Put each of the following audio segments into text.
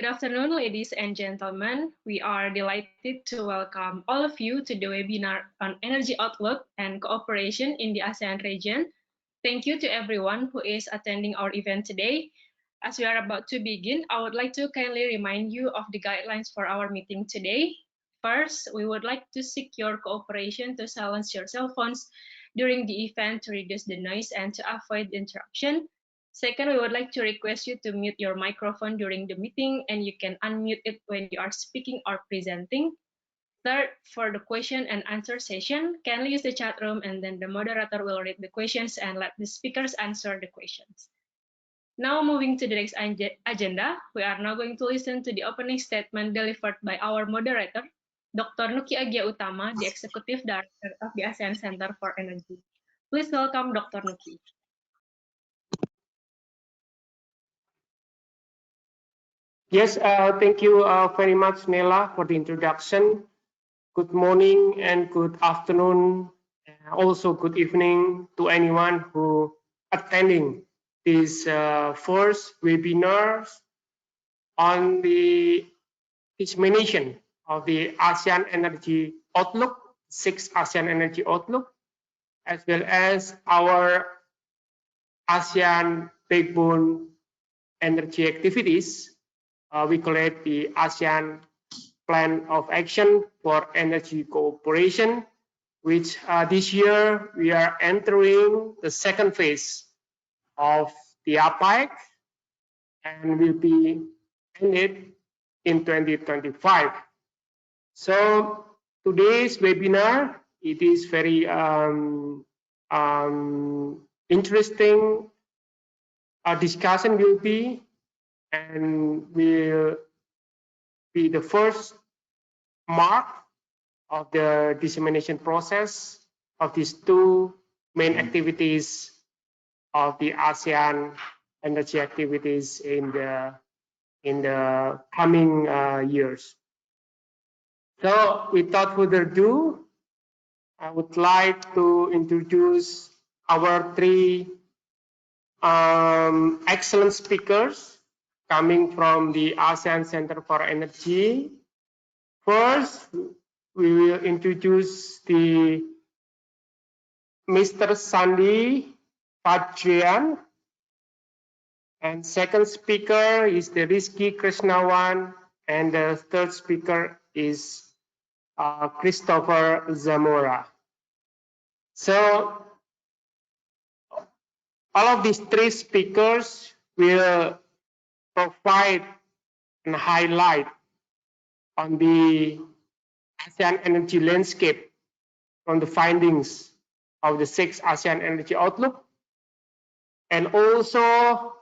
Good afternoon, ladies and gentlemen. We are delighted to welcome all of you to the webinar on energy outlook and cooperation in the ASEAN region. Thank you to everyone who is attending our event today. As we are about to begin, I would like to kindly remind you of the guidelines for our meeting today. First, we would like to seek your cooperation to silence your cell phones during the event to reduce the noise and to avoid interruption. Second, we would like to request you to mute your microphone during the meeting, and you can unmute it when you are speaking or presenting. Third, for the question and answer session, kindly use the chat room, and then the moderator will read the questions and let the speakers answer the questions. Now, moving to the next agenda, we are now going to listen to the opening statement delivered by our moderator, Dr. Nuki Agia Utama, the Executive Director of the ASEAN Center for Energy. Please welcome Dr. Nuki. Yes, thank you very much, Nela, for the introduction. Good morning and good afternoon, also good evening to anyone who attending this first webinar on the dissemination of the ASEAN Energy Outlook, 6th ASEAN Energy Outlook, as well as our ASEAN Backbone Energy Activities. We call it the ASEAN Plan of Action for Energy Cooperation, which this year we are entering the second phase of the APEC and will be ended in 2025. So today's webinar, it is very interesting. Our discussion will be and will be the first mark of the dissemination process of these two main activities of the ASEAN energy activities in the coming years. So without further ado, I would like to introduce our three excellent speakers coming from the ASEAN Center for Energy. First, we will introduce the Mr. Sandi Fajrian, and second speaker is the Rizky Krishnawan, and the third speaker is Christopher Zamora. So all of these three speakers will provide and highlight on the ASEAN energy landscape from the findings of the 6th ASEAN Energy Outlook, and also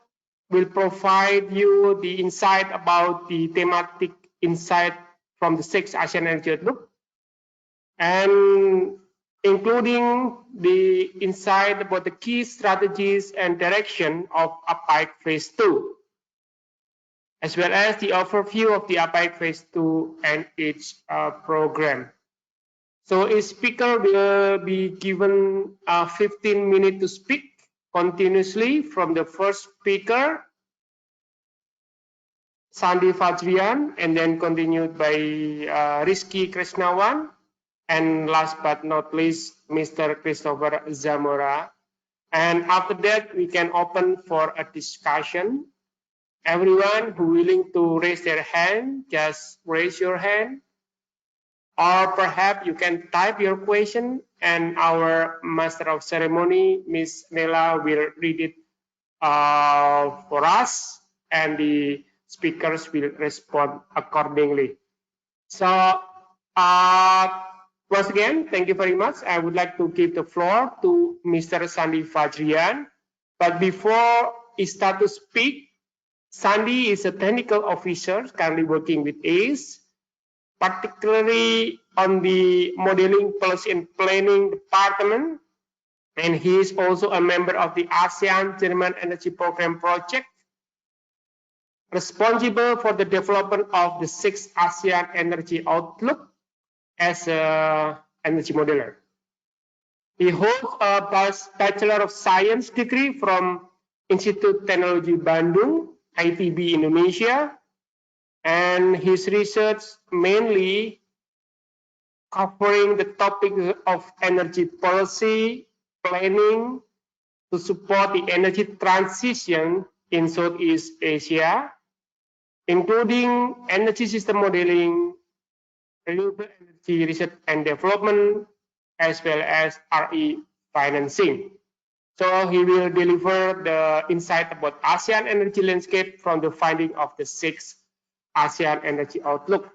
will provide you the insight about the thematic insight from the 6th ASEAN Energy Outlook, and including the insight about the key strategies and direction of APEC Phase 2, as well as the overview of the APEC Phase 2 and its program. So each speaker will be given 15 minutes to speak continuously from the first speaker, Sandi Fajrian, and then continued by Rizky Krishnawan, and last but not least, Mr. Christopher Zamora. And after that, we can open for a discussion. Everyone who willing to raise their hand, just raise your hand. Or perhaps you can type your question and our Master of Ceremony, Ms. Nela, will read it for us, and the speakers will respond accordingly. So once again, thank you very much. I would like to give the floor to Mr. Sandi Fajrian. But before he starts to speak, Sandi is a technical officer currently working with ACE, particularly on the Modeling, Policy and Planning Department. And he is also a member of the ASEAN German Energy Program Project, responsible for the development of the 6th ASEAN Energy Outlook as an energy modeler. He holds a Bachelor of Science degree from Institut Teknologi Bandung, ITB Indonesia, and his research mainly covering the topics of energy policy planning to support the energy transition in Southeast Asia, including energy system modeling, renewable energy research and development, as well as RE financing. So he will deliver the insight about ASEAN energy landscape from the finding of the sixth ASEAN Energy Outlook.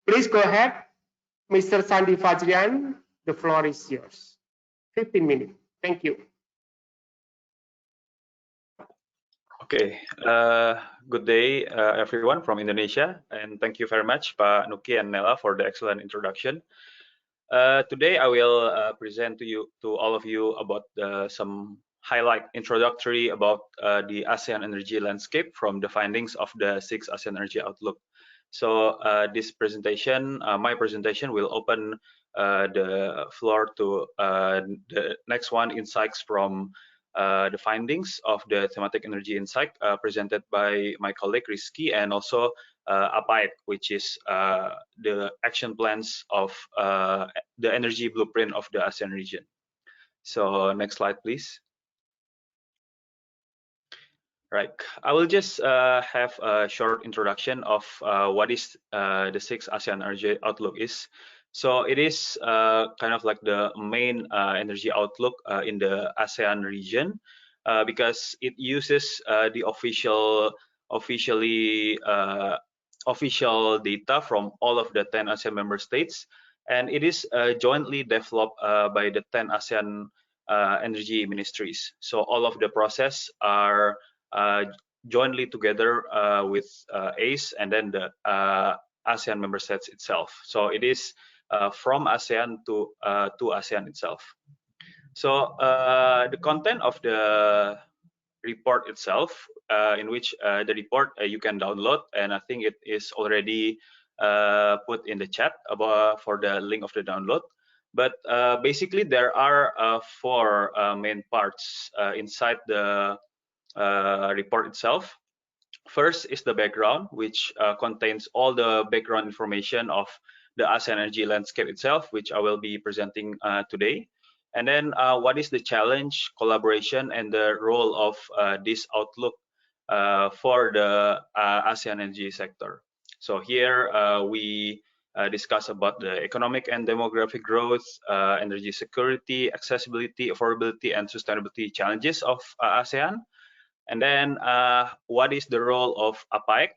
Please go ahead, Mr. Sandi Fajrian. The floor is yours. 15 minutes. Thank you. Okay, good day, everyone from Indonesia, and thank you very much, Pak Nuki and Nela, for the excellent introduction. Today, I will present to all of you about some highlight introductory about the ASEAN energy landscape from the findings of the sixth ASEAN Energy Outlook. So this presentation, my presentation, will open the floor to the next one, insights from the findings of the thematic energy insight presented by my colleague Rizky, and also APAEC, which is the action plans of the energy blueprint of the ASEAN region. So next slide, please. Right, I will just have a short introduction of what is the sixth ASEAN Energy Outlook is. So it is kind of like the main energy outlook in the ASEAN region because it uses the official data from all of the 10 ASEAN member states, and it is jointly developed by the 10 ASEAN energy ministries. So all of the process are jointly together with ACE and then the ASEAN member states itself. So it is from ASEAN to ASEAN itself. So the content of the report itself, in which the report you can download, and I think it is already put in the chat for the link of the download. But basically, there are four main parts inside the report itself. First is the background, which contains all the background information of the ASEAN energy landscape itself, which I will be presenting today. And then what is the challenge, collaboration, and the role of this outlook for the ASEAN energy sector. So here we discuss about the economic and demographic growth, energy security, accessibility, affordability, and sustainability challenges of ASEAN. And then what is the role of APAEC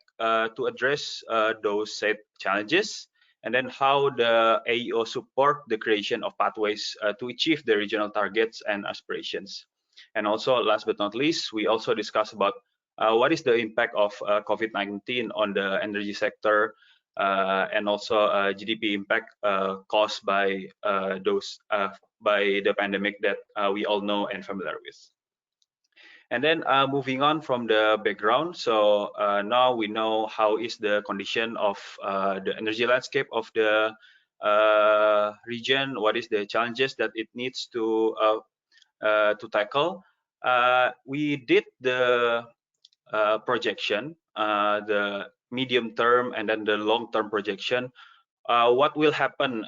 to address those said challenges? And then how the AEO support the creation of pathways to achieve the regional targets and aspirations. And also, last but not least, we also discuss about what is the impact of COVID-19 on the energy sector, and also GDP impact caused by the pandemic that we all know and familiar with. And then moving on from the background, so now we know how is the condition of the energy landscape of the region, what is the challenges that it needs to tackle. We did the projection, the medium term and then the long term projection, what will happen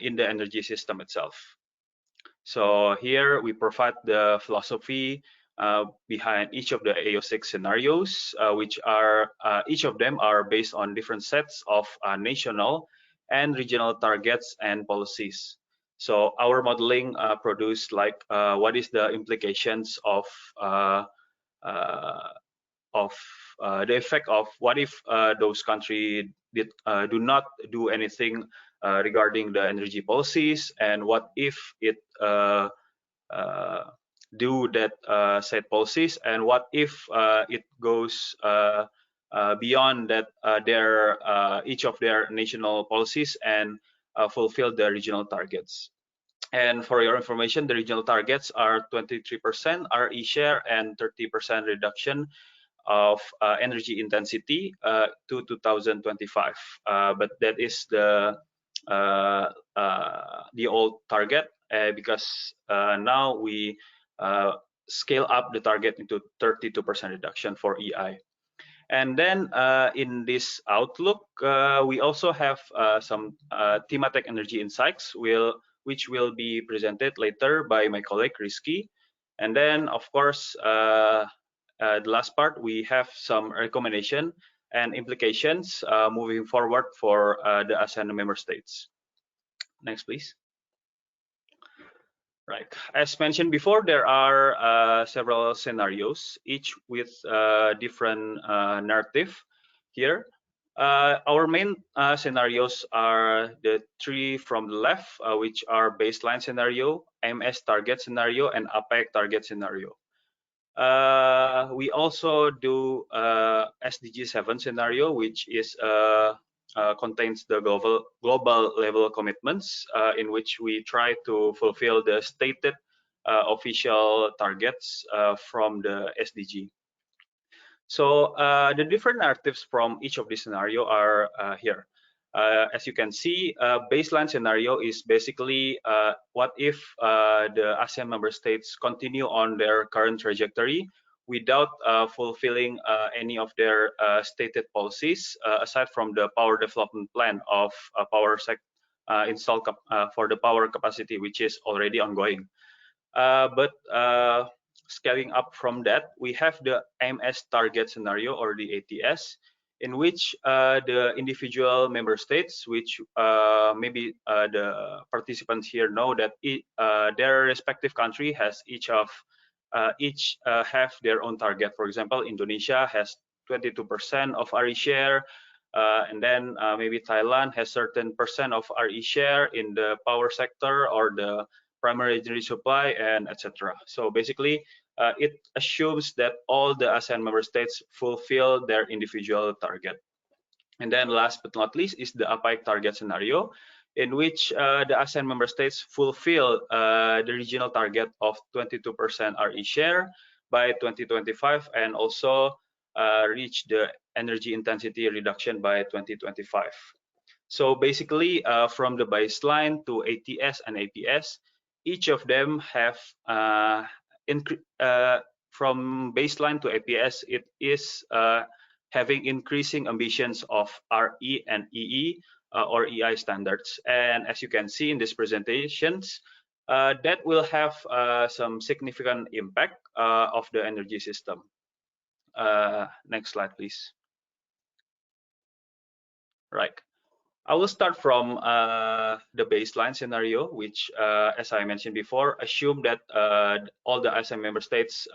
in the energy system itself. So here we provide the philosophy behind each of the AO6 scenarios, which are each of them are based on different sets of national and regional targets and policies. So our modeling produced like what is the implications of the effect of what if those countries do not do anything regarding the energy policies, and what if it do that said policies, and what if it goes beyond that each of their national policies and fulfill the regional targets. And for your information, the regional targets are 23% RE share and 30% reduction of energy intensity to 2025. But that is the old target because now we scale up the target into 32% reduction for EI. And then in this outlook, we also have some thematic energy insights which will be presented later by my colleague Rizky. And then, of course, the last part, we have some recommendation and implications moving forward for the ASEAN member states. Next, please. Right. As mentioned before, there are several scenarios, each with different narrative here. Our main scenarios are the three from the left, which are baseline scenario, MS target scenario, and APEC target scenario. We also do SDG 7 scenario, which is contains the global level commitments in which we try to fulfill the stated official targets from the SDG. So the different narratives from each of these scenario are here. As you can see, baseline scenario is basically what if the ASEAN member states continue on their current trajectory without fulfilling any of their stated policies, aside from the power development plan of power installed for the power capacity, which is already ongoing. But scaling up from that, we have the MS target scenario, or the ATS, in which the individual member states, which maybe the participants here know that their respective country has each have their own target. For example, Indonesia has 22% of RE share, and then maybe Thailand has certain percent of RE share in the power sector or the primary energy supply, and etc. So basically, it assumes that all the ASEAN member states fulfill their individual target. And then last but not least is the APEC target scenario, in which the ASEAN member states fulfill the regional target of 22% RE share by 2025, and also reach the energy intensity reduction by 2025. So basically, from the baseline to ATS and APS, each of them have from baseline to APS, it is having increasing ambitions of RE and EE or EI standards. And as you can see in these presentations, that will have some significant impact of the energy system. Next slide, please. Right. I will start from the baseline scenario, which, as I mentioned before, assume that all the ASEAN member states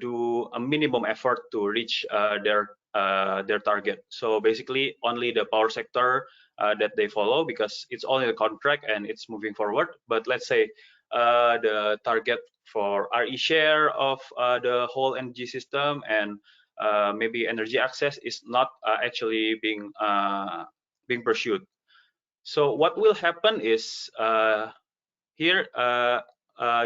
do a minimum effort to reach their target. So basically, only the power sector that they follow, because it's only a contract and it's moving forward. But let's say the target for RE share of the whole energy system and maybe energy access is not actually being pursued. So what will happen is here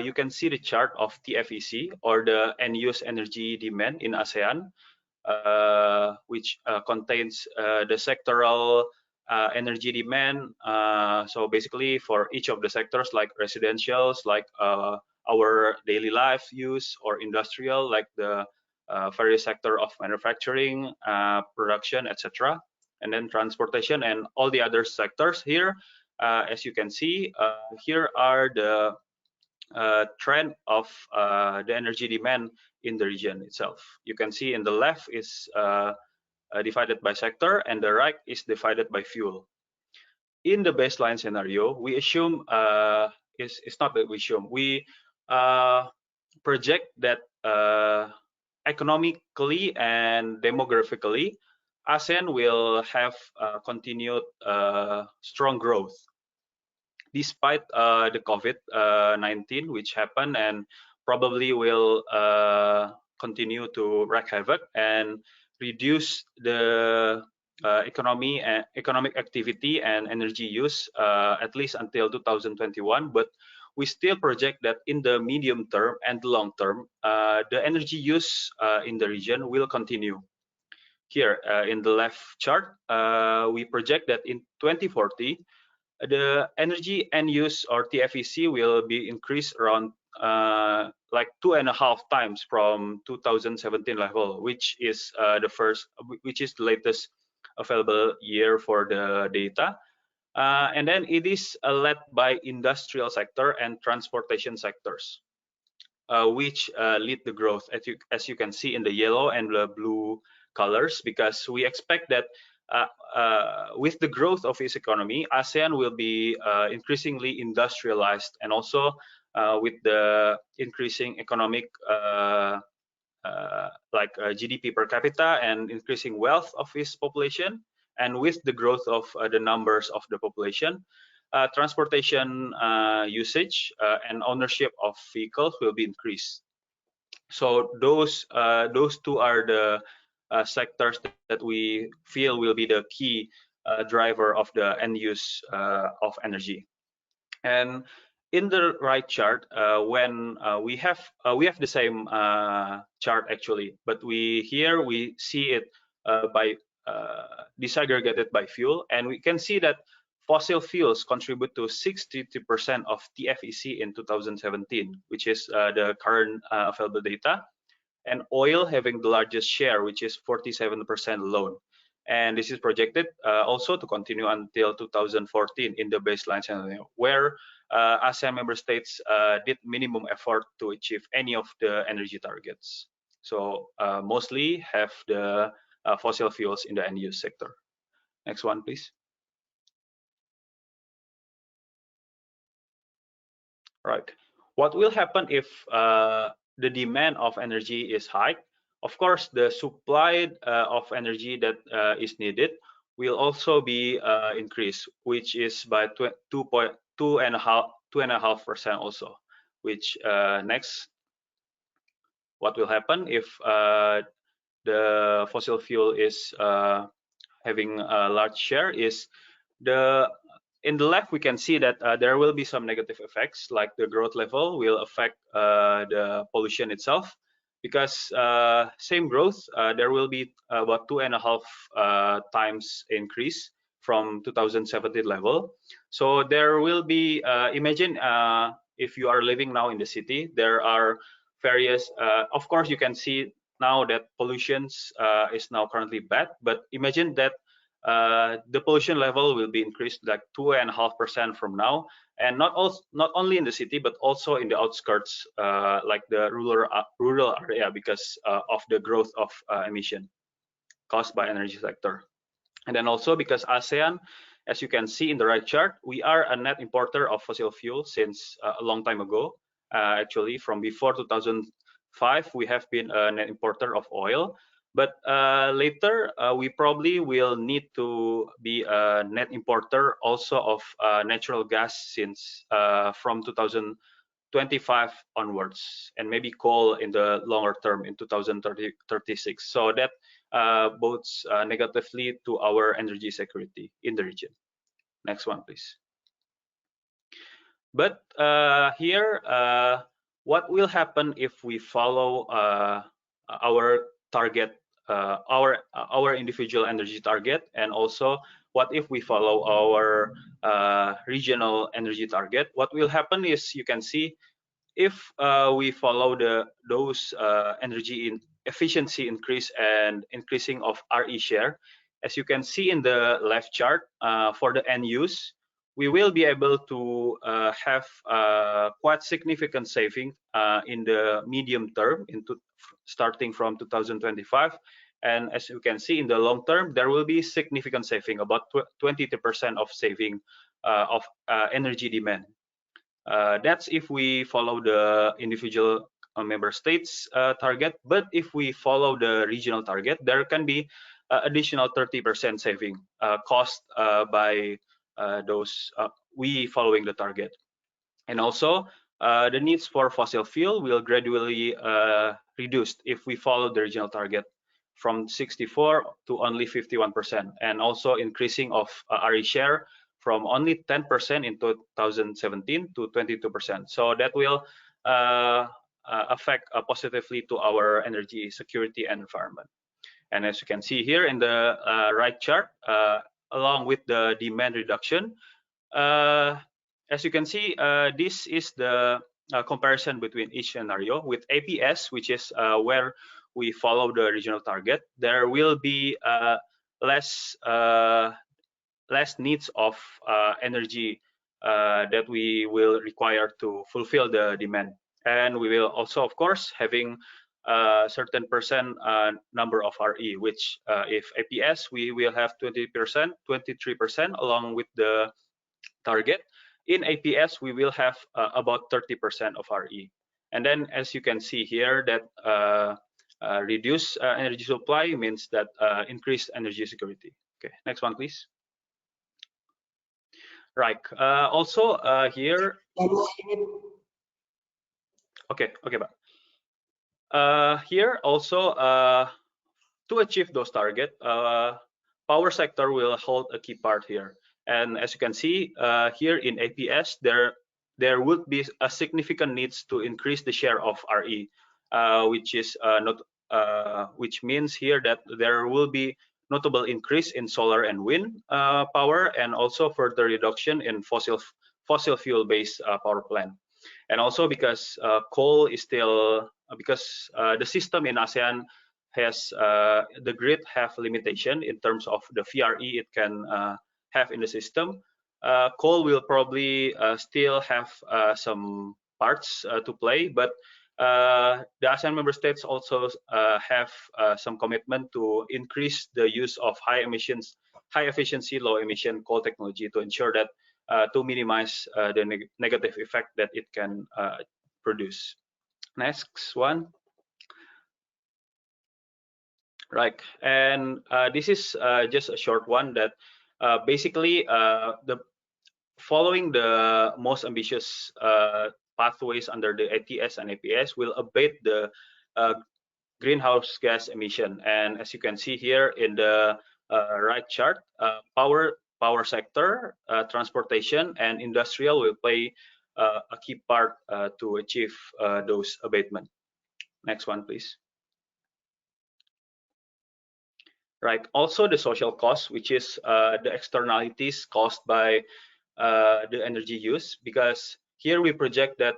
you can see the chart of TFEC, or the end-use energy demand in ASEAN, which contains the sectoral energy demand. So basically, for each of the sectors, like residentials, like our daily life use, or industrial, like the various sector of manufacturing, production, etc., and then transportation and all the other sectors here. As you can see, here are the trend of the energy demand in the region itself. You can see in the left is divided by sector, and the right is divided by fuel. In the baseline scenario, we assume it's not that we assume, we project that economically and demographically, ASEAN will have continued strong growth despite the COVID-19, which happened and probably will continue to wreak havoc and reduce the economic activity and energy use at least until 2021. But we still project that in the medium term and long term, the energy use in the region will continue. Here in the left chart, we project that in 2040, the energy end use, or TFEC, will be increased around like 2.5 times from 2017 level, which is the latest available year for the data. And then it is led by industrial sector and transportation sectors, which lead the growth, as you can see in the yellow and the blue colors, because we expect that with the growth of its economy, ASEAN will be increasingly industrialized, and also with the increasing economic GDP per capita and increasing wealth of its population, and with the growth of the numbers of the population, transportation usage and ownership of vehicles will be increased. So those two are the sectors that we feel will be the key driver of the end use of energy. And in the right chart, when we have the same chart actually, but we see it by disaggregated by fuel, and we can see that fossil fuels contribute to 62% of TFEC in 2017, which is the current available data, and oil having the largest share, which is 47% alone. And this is projected also to continue until 2014 in the baseline scenario, where ASEAN member states did minimum effort to achieve any of the energy targets. So mostly have the fossil fuels in the end use sector. Next one, please. Right. What will happen if the demand of energy is high? Of course, the supply of energy that is needed will also be increased, which is by 2.5% also. Which next, what will happen if the fossil fuel is having a large share is in the left, we can see that there will be some negative effects, like the growth level will affect the pollution itself, because same growth, there will be about 2.5 times increase from 2017 level. So there will be, imagine if you are living now in the city, there are various, of course, you can see now that pollution is now currently bad, but imagine that the pollution level will be increased like 2.5% from now, and not only in the city but also in the outskirts, like the rural area, because of the growth of emission caused by energy sector. And then also because ASEAN, as you can see in the right chart, we are a net importer of fossil fuel since a long time ago. Actually, from before 2005, we have been a net importer of oil. But later, we probably will need to be a net importer also of natural gas since from 2025 onwards, and maybe coal in the longer term in 2036. So that bodes negatively to our energy security in the region. Next one, please. But here, what will happen if we follow our target, our individual energy target, and also what if we follow our regional energy target? What will happen is, you can see, if we follow those energy efficiency increase and increasing of RE share, as you can see in the left chart, for the end use, we will be able to have quite significant saving in the medium term, starting from 2025. And as you can see in the long term, there will be significant saving, about 20% of saving of energy demand. That's if we follow the individual member states target. But if we follow the regional target, there can be additional 30% saving caused by those we following the target. And also the needs for fossil fuel will gradually reduced if we follow the regional target, from 64 to only 51%, and also increasing of RE share from only 10% in 2017 to 22%. So that will affect positively to our energy security and environment. And as you can see here in the right chart, along with the demand reduction, as you can see, this is the comparison between each scenario. With APS, which is where we follow the regional target, there will be less less needs of energy that we will require to fulfill the demand. And we will also, of course, having a certain percent number of RE, which if APS, we will have 20%, 23% along with the target. In APS, we will have about 30% of RE. And then as you can see here that reduced energy supply means that increased energy security. Okay, next one, please. Right. Also here. Okay. But here also to achieve those targets, power sector will hold a key part here. And as you can see here in APS, there would be a significant needs to increase the share of RE, which is which means here that there will be notable increase in solar and wind power, and also further reduction in fossil fuel based power plant. And also because coal is still because the system in ASEAN has the grid have limitation in terms of the VRE it can have in the system. Coal will probably still have some parts to play, but the ASEAN member states also have some commitment to increase the use of high efficiency, low emission coal technology to ensure that to minimize the negative effect that it can produce. Next one. Right, and this is just a short one that basically following the most ambitious pathways under the ATS and APS will abate the greenhouse gas emission. And as you can see here in the right chart, power sector, transportation, and industrial will play a key part to achieve those abatement. Next one, please. Right. Also, the social cost, which is the externalities caused by the energy use, because here we project that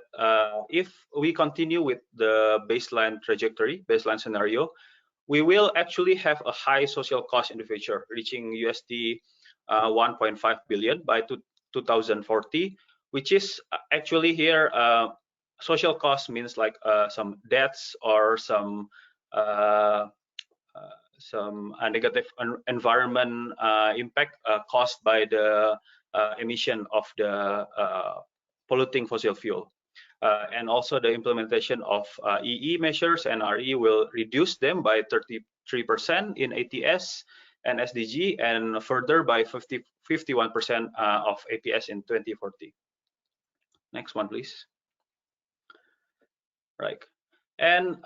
if we continue with the baseline trajectory, baseline scenario, we will actually have a high social cost in the future, reaching USD 1.5 billion by 2040, which is actually here social cost means like some debts or some negative environment impact caused by the emission of the polluting fossil fuel. And also the implementation of EE measures and RE will reduce them by 33% in ATS and SDG, and further by 51% of APS in 2040. Next one, please. Right. And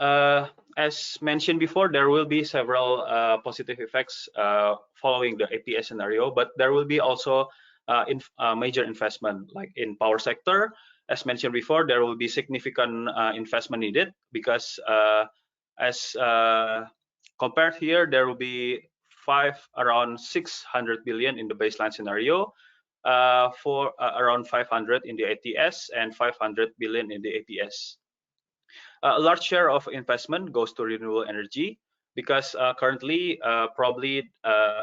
as mentioned before, there will be several positive effects following the APS scenario, but there will be also major investment, like in power sector. As mentioned before, there will be significant investment needed because as compared here, there will be around 600 billion in the baseline scenario, for around 500 in the ATS and 500 billion in the APS. A large share of investment goes to renewable energy because currently probably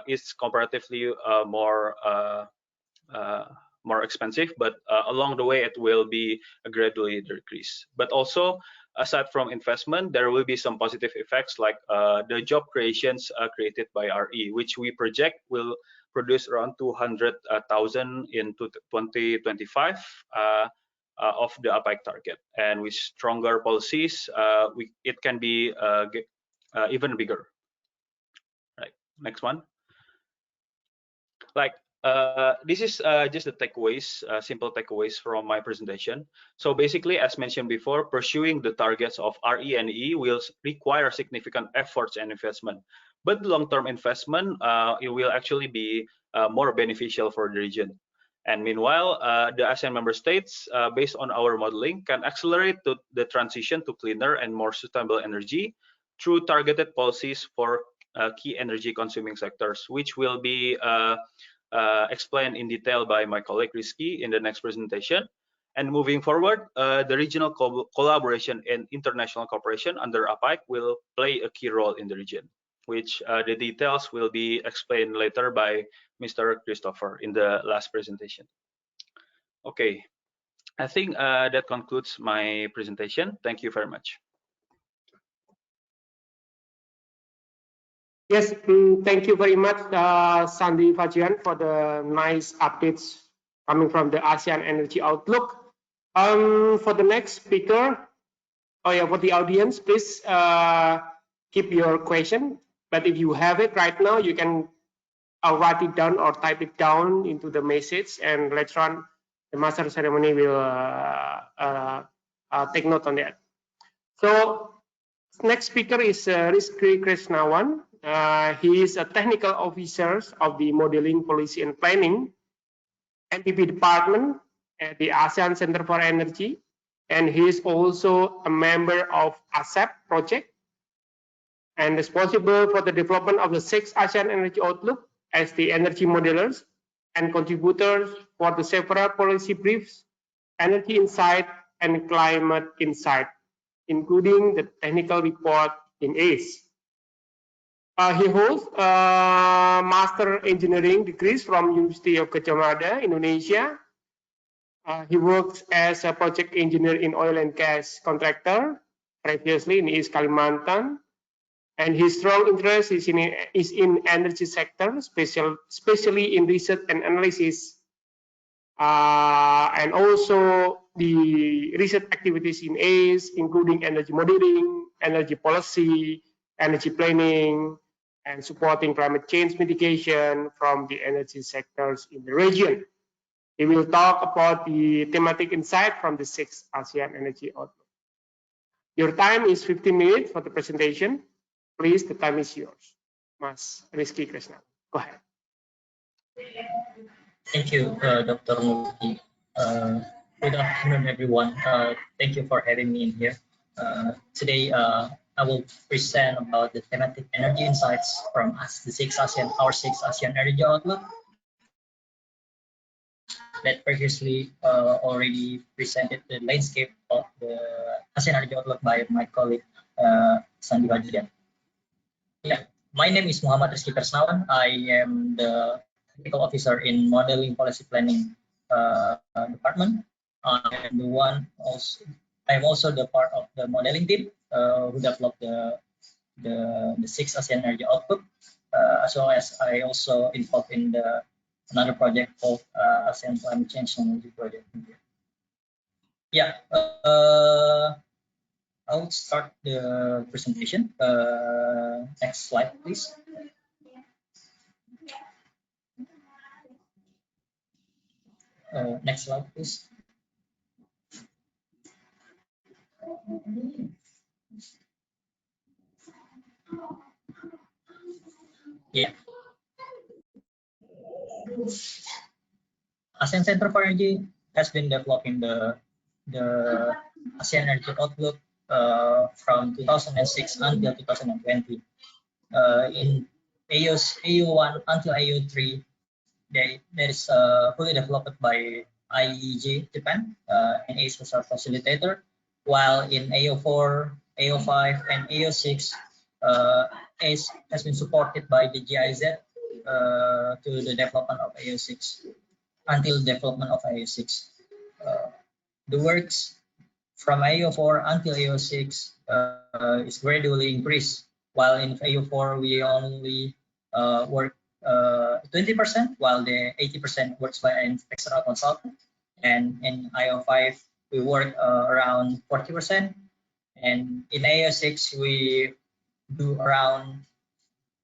it's comparatively more expensive, but along the way it will be gradually decrease. But also aside from investment, there will be some positive effects like the job creations created by RE, which we project will produce around 200,000 in 2025 of the APEC target. And with stronger policies, it can be even bigger. Right. Next one. Like this is just the takeaways, simple takeaways from my presentation. So basically, as mentioned before, pursuing the targets of RE and E will require significant efforts and investment. But long-term investment, it will actually be more beneficial for the region. And meanwhile, the ASEAN member states, based on our modeling, can accelerate the transition to cleaner and more sustainable energy through targeted policies for key energy consuming sectors, which will be explained in detail by my colleague Rizky in the next presentation. And moving forward, the regional collaboration and international cooperation under APIC will play a key role in the region, which the details will be explained later by Mr. Christopher in the last presentation. Okay, I think that concludes my presentation. Thank you very much. Yes, thank you very much, Sandy Fajian, for the nice updates coming from the ASEAN Energy Outlook. For the next speaker, for the audience, please keep your question. But if you have it right now, you can write it down or type it down into the message, and later on, the master ceremony will take note on that. So, next speaker is Rizky Krishnawan. He is a technical officer of the Modeling, Policy and Planning MPP department at the ASEAN Center for Energy, and he is also a member of ASEP project and responsible for the development of the 6th ASEAN Energy Outlook as the energy modelers and contributors for the several policy briefs, Energy Insight and Climate Insight, including the technical report in ACE. He holds Master Engineering degrees from University of Gadjah Mada, Indonesia. He works as a project engineer in oil and gas contractor, previously in East Kalimantan. And his strong interest is in energy sector, especially in research and analysis, and also the research activities in ACE, including energy modeling, energy policy, energy planning, and supporting climate change mitigation from the energy sectors in the region. He will talk about the thematic insight from the 6th ASEAN Energy Outlook. Your time is 15 minutes for the presentation. Please, the time is yours. Mas Rizky Krishna, go ahead. Thank you, Dr. Murthy. Good afternoon, everyone. Thank you for having me in here. Today, I will present about the thematic energy insights from our 6th ASEAN Energy Outlook that previously already presented the landscape of the ASEAN Energy Outlook by my colleague Sandy Fajian. Yeah, my name is Muhammad Rizky Krishnawan. I am the technical officer in Modeling Policy Planning department. I'm also the part of the modeling team who developed the 6th ASEAN Energy Outlook, as well as I also involved in another project called ASEAN Climate Change Energy Project. Yeah, I'll start the presentation. Next slide, please. Next slide, please. Yeah. ASEAN Center for Energy has been developing the ASEAN Energy Outlook from 2006 until 2020. In AO1 until AO3, that is fully developed by IEJ Japan and ACE as a facilitator, while in AO4, AO5, and AO6, ACE has been supported by the GIZ to the development of AO6 until development of AO6. The works from AO4 until AO6 is gradually increased, while in AO4 we only work 20%, while the 80% works by an external consultant, and in AO5 we work around 40%, and in AO6 we do around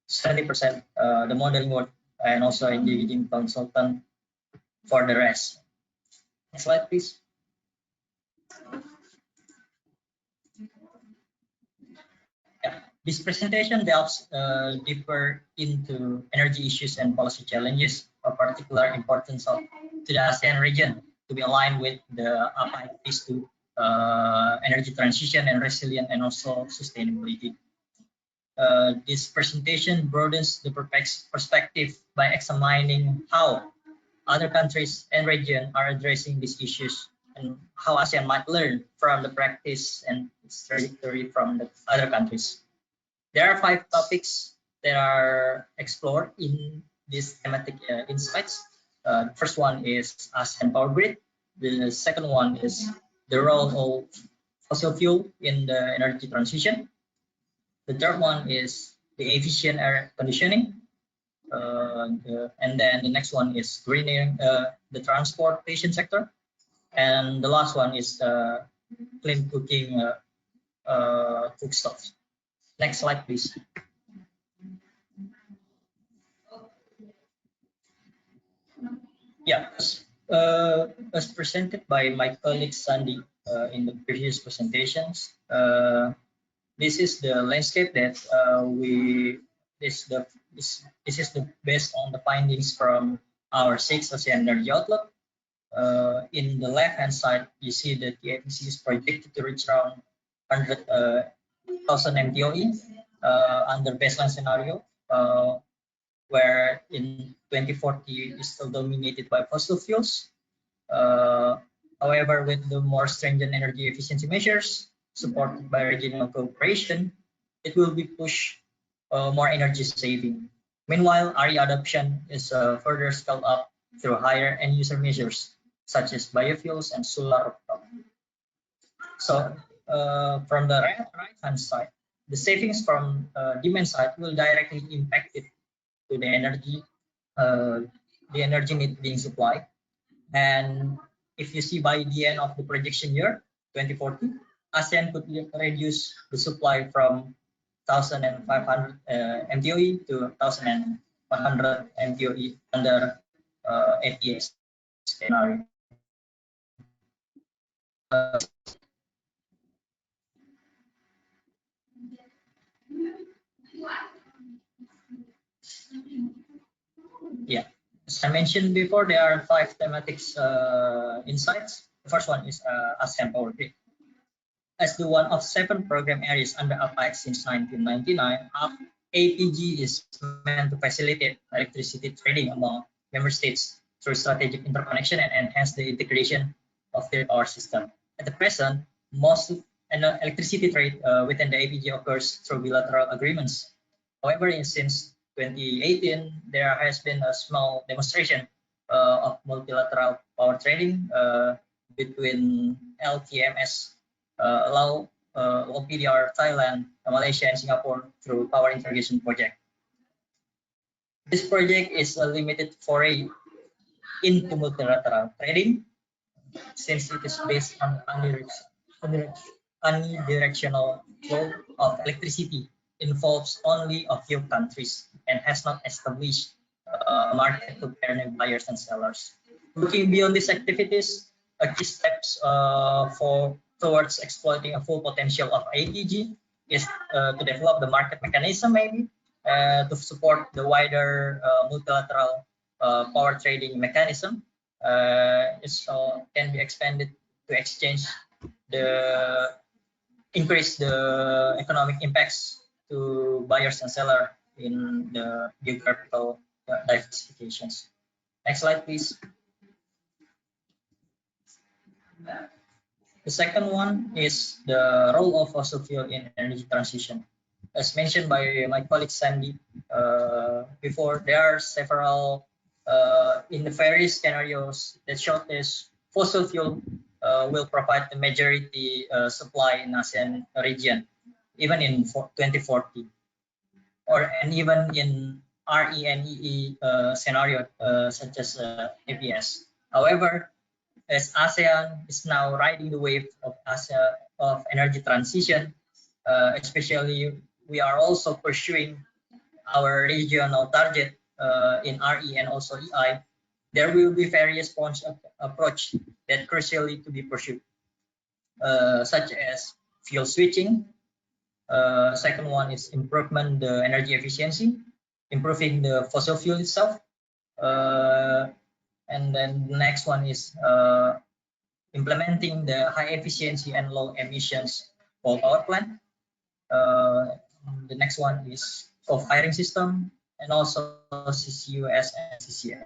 70% the modeling work, and also engaging consultant for the rest. Next slide, please. This presentation delves deeper into energy issues and policy challenges of particular importance to the ASEAN region to be aligned with the APIC Phase 2 energy transition and resilient and also sustainability. This presentation broadens the perspective by examining how other countries and regions are addressing these issues and how ASEAN might learn from the practice and its trajectory from the other countries. There are 5 topics that are explored in these thematic insights. The first one is ASEAN Power Grid. The second one is the role of fossil fuel in the energy transition. The third one is the efficient air conditioning. And then the next one is greening the transportation sector. And the last one is clean cooking cookstoves. Next slide, please. Yeah, as presented by my colleague Sandy in the previous presentations, this is the landscape that this is the based on the findings from our 6th ASEAN Energy Outlook. In the left-hand side, you see that the efficiency is projected to reach around 100,000 MTOE under baseline scenario, where in 2040 is still dominated by fossil fuels. However, with the more stringent energy efficiency measures supported by regional cooperation, it will be pushed more energy saving. Meanwhile, RE adoption is further scaled up through higher end user measures such as biofuels and solar rooftop. So from the right-hand side, the savings from demand side will directly impact it to the energy need being supplied. And if you see by the end of the projection year, 2040, ASEAN could reduce the supply from 1,500 MTOE to 1,100 MTOE under FTA scenario. Yeah, as I mentioned before, there are 5 thematic insights. The first one is ASEAN Power Grid. As the one of 7 program areas under APEC since 1999, APG is meant to facilitate electricity trading among member states through strategic interconnection and enhance the integration of their power system. At the present, most electricity trade within the APG occurs through bilateral agreements. However, since 2018, there has been a small demonstration of multilateral power trading between LTMS, OPDR, Thailand, Malaysia, and Singapore through Power Integration Project. This project is a limited foray into multilateral trading since it is based on unidirectional flow of electricity, involves only a few countries, and has not established a market to pair new buyers and sellers. Looking beyond these activities, a key steps towards exploiting a full potential of APG is to develop the market mechanism, maybe to support the wider multilateral power trading mechanism. It can be expanded to increase the economic impacts to buyers and sellers in the geographical diversifications. Next slide, please. The second one is the role of fossil fuel in energy transition. As mentioned by my colleague Sandy before, there are several in the various scenarios that show this fossil fuel will provide the majority supply in ASEAN region, even in 2040, and even in RE and EE scenario such as APS. However, as ASEAN is now riding the wave of energy transition, especially we are also pursuing our regional target in RE and also EI. There will be various points of approach that crucially to be pursued, such as fuel switching. Second one is improvement the energy efficiency, improving the fossil fuel itself. And then the next one is implementing the high efficiency and low emissions coal power plant. The next one is co-firing system, and also CCUS and CCS,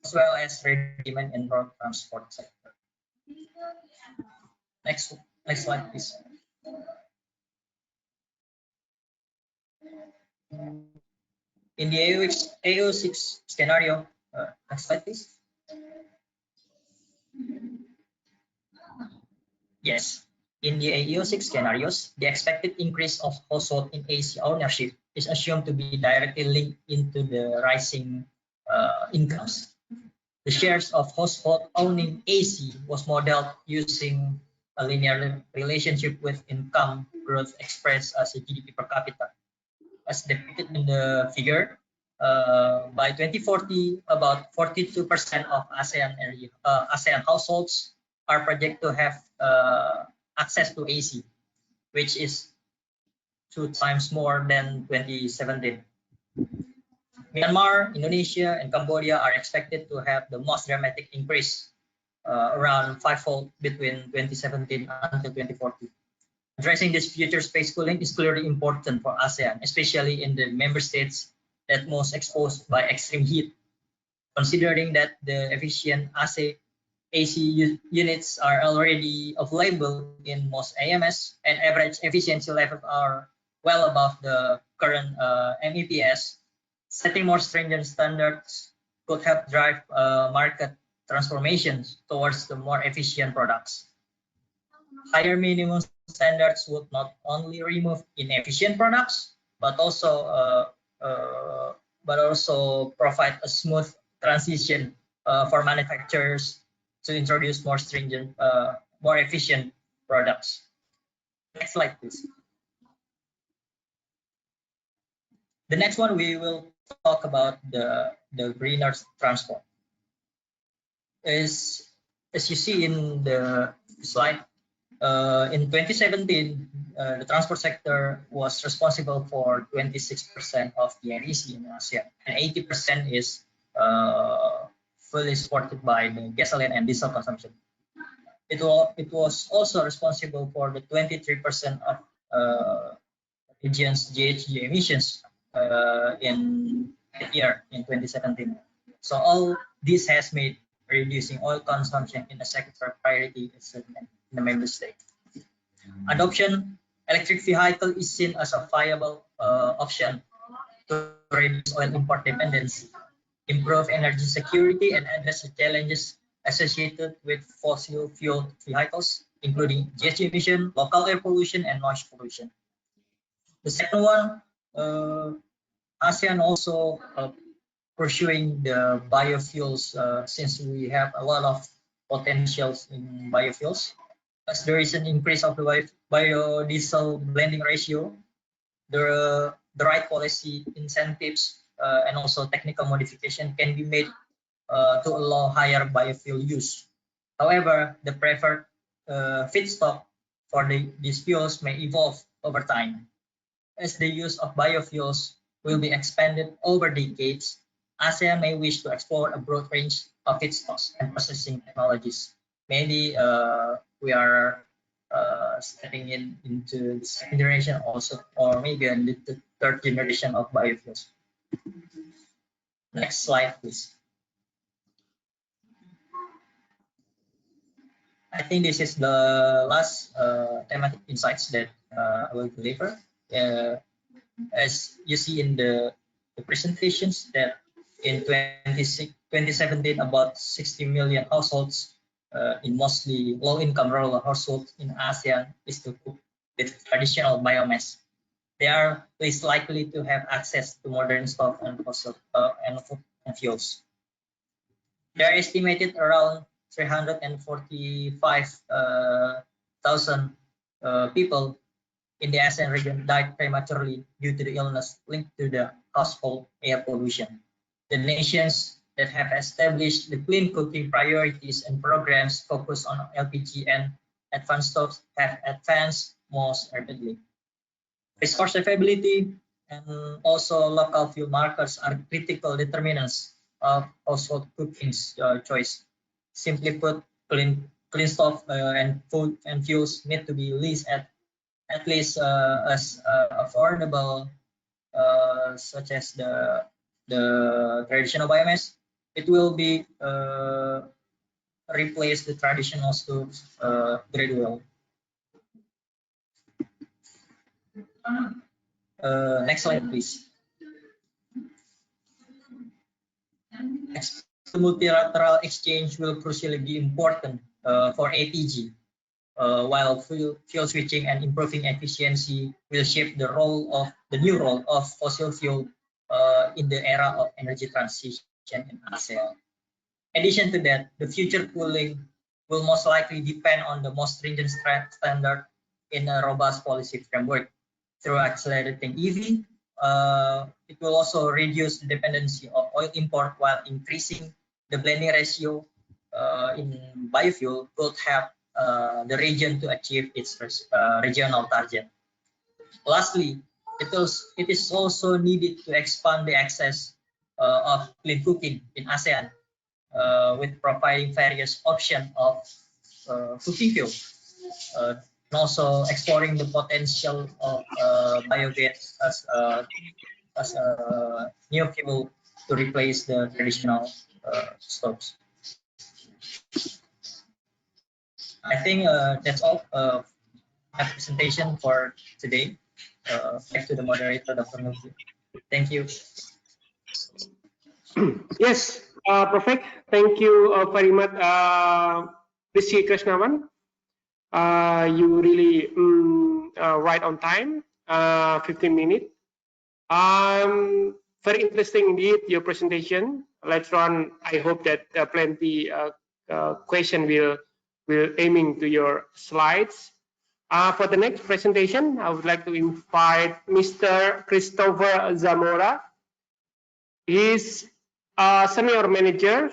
as well as demand in road transport sector. Next slide, please. In the AO6 scenario, next slide, please. Yes, in the AO6 scenarios, the expected increase of household in AC ownership is assumed to be directly linked into the rising incomes. The shares of household owning AC was modeled using a linear relationship with income growth expressed as a GDP per capita. As depicted in the figure, by 2040, about 42% of ASEAN households are projected to have access to AC, which is 2 times more than 2017. Myanmar, Indonesia, and Cambodia are expected to have the most dramatic increase, around fivefold between 2017 until 2040. Addressing this future space cooling is clearly important for ASEAN, especially in the member states that most exposed by extreme heat. Considering that the efficient AC units are already available in most AMS and average efficiency levels are well above the current MEPS, setting more stringent standards could help drive market transformations towards the more efficient products. Higher minimum standards would not only remove inefficient products, but also provide a smooth transition for manufacturers to introduce more stringent, more efficient products. Next slide, please. The next one, we will talk about the greener transport. As you see in the slide, in 2017, the transport sector was responsible for 26% of the NEC in ASEAN, and 80% is fully supported by the gasoline and diesel consumption. It was also responsible for the 23% of region's GHG emissions in that year, in 2017. So all this has made reducing oil consumption in the sector priority in the member state. Adoption electric vehicle is seen as a viable option to reduce oil import dependency, improve energy security, and address the challenges associated with fossil fuel vehicles, including GHG emission, local air pollution, and noise pollution. The second one, ASEAN also pursuing the biofuels, since we have a lot of potentials in biofuels. As there is an increase of the biodiesel blending ratio, the right policy incentives and also technical modification can be made to allow higher biofuel use. However, the preferred feedstock for these fuels may evolve over time. As the use of biofuels will be expanded over decades, ASEAN may wish to explore a broad range of feedstocks and processing technologies. Maybe we are stepping into the second generation also, or maybe the third generation of biofuels. Next slide, please. I think this is the last thematic insights that I will deliver. As you see in the presentations, that in 2017, about 60 million households in mostly low-income rural households in ASEAN is to cook with traditional biomass. They are least likely to have access to modern stove and fossil and fuels. They are estimated around 345,000 people in the ASEAN region died prematurely due to the illness linked to the household air pollution. The nations that have established the clean cooking priorities and programs focused on LPG and advanced stoves have advanced most rapidly. Resource availability and also local fuel markers are critical determinants of household cooking choice. Simply put, clean stove and food and fuels need to be leased at least as affordable, such as the traditional biomass. It will be replace the traditional stoves gradually. Next slide, please. The multilateral exchange will crucially be important for ATG, while fuel switching and improving efficiency will shape the new role of fossil fuel in the era of energy transition in ASEAN. In addition to that, the future cooling will most likely depend on the most stringent standard in a robust policy framework. Through accelerating EV, it will also reduce the dependency of oil import while increasing the blending ratio in biofuel could help the region to achieve its regional target. Lastly, it is also needed to expand the access of clean cooking in ASEAN with providing various options of cooking fuel. And also exploring the potential of biogas as a new fuel to replace the traditional stoves. I think that's all my presentation for today. Back to the moderator, Dr. Nuki. Thank you. Yes, perfect. Thank you very much, Rizky Krishnawan. You really right on time, 15 minutes. Very interesting indeed, your presentation. Later on, I hope that plenty question will aiming to your slides. For the next presentation, I would like to invite Mr. Christopher Zamora. He is a senior manager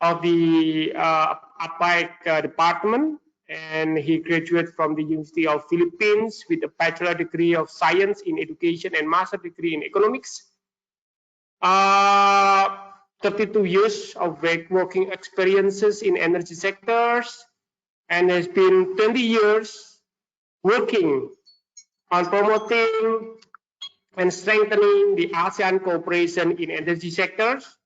of the APAIC department, and he graduated from the University of Philippines with a bachelor degree of science in education and master degree in economics. 32 years of working experiences in energy sectors, and has been 20 years working on promoting and strengthening the ASEAN cooperation in energy sectors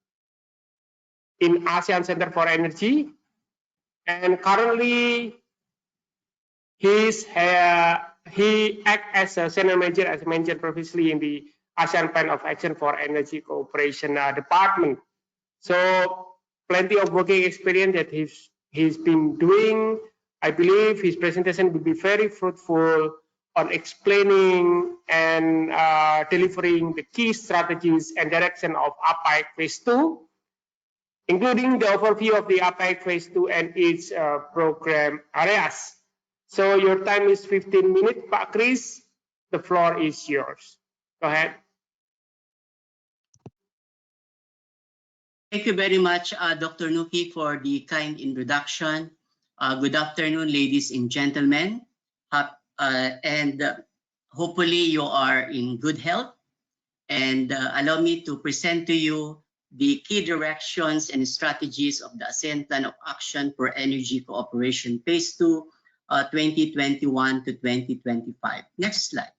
in ASEAN Center for Energy. And currently, he acts as a senior manager, as mentioned previously, in the ASEAN Plan of Action for Energy Cooperation department. So plenty of working experience that he's been doing. I believe his presentation will be very fruitful on explaining and delivering the key strategies and direction of APAIC Phase 2, including the overview of the APAIC Phase 2 and its program areas. So your time is 15 minutes, Pak Chris. The floor is yours. Go ahead. Thank you very much, Dr. Nuki, for the kind introduction. Good afternoon, ladies and gentlemen. Hopefully you are in good health. And allow me to present to you the key directions and strategies of the ASEAN Plan of Action for Energy Cooperation Phase 2, 2021 to 2025. Next slide.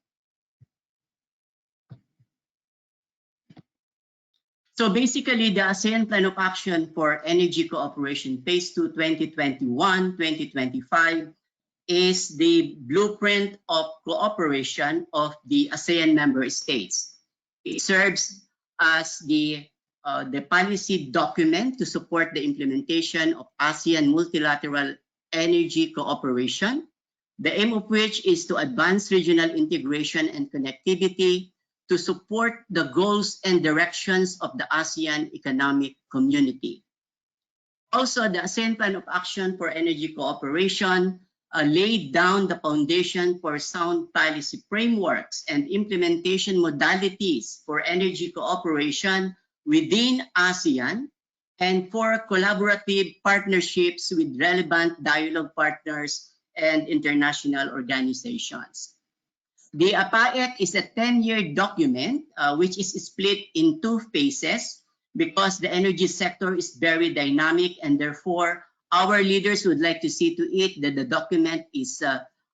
So basically, the ASEAN Plan of Action for Energy Cooperation Phase 2, 2021-2025 is the blueprint of cooperation of the ASEAN member states. It serves as the policy document to support the implementation of ASEAN multilateral energy cooperation, the aim of which is to advance regional integration and connectivity to support the goals and directions of the ASEAN economic community. Also, the ASEAN Plan of Action for Energy Cooperation laid down the foundation for sound policy frameworks and implementation modalities for energy cooperation within ASEAN and for collaborative partnerships with relevant dialogue partners and international organizations. The APAIC is a 10-year document which is split in two phases because the energy sector is very dynamic, and therefore our leaders would like to see to it that the document is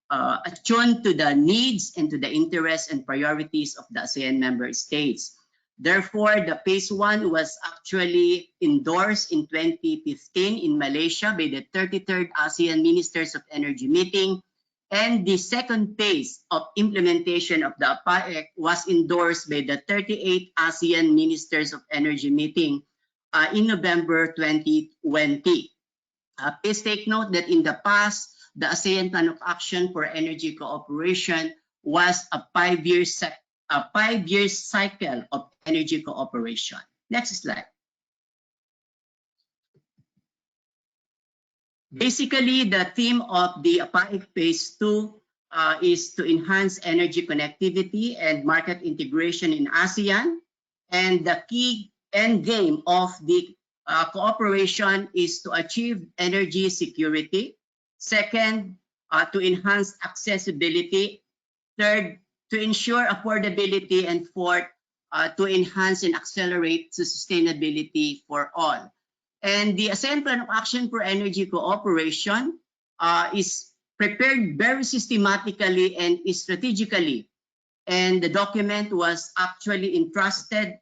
attuned to the needs and to the interests and priorities of the ASEAN member states. Therefore, the phase 1 was actually endorsed in 2015 in Malaysia by the 33rd ASEAN Ministers of Energy meeting. And the second phase of implementation of the APAEC was endorsed by the 38th ASEAN Ministers of Energy meeting in November 2020. Please take note that in the past, the ASEAN Plan of Action for Energy Cooperation was a 5-year cycle of energy cooperation. Next slide. Basically, the theme of the APAEC Phase 2 is to enhance energy connectivity and market integration in ASEAN. And the key end game of the cooperation is to achieve energy security. Second, to enhance accessibility. Third, to ensure affordability. And fourth, to enhance and accelerate the sustainability for all. And the ASEAN Plan of Action for Energy Cooperation is prepared very systematically and strategically. And the document was actually entrusted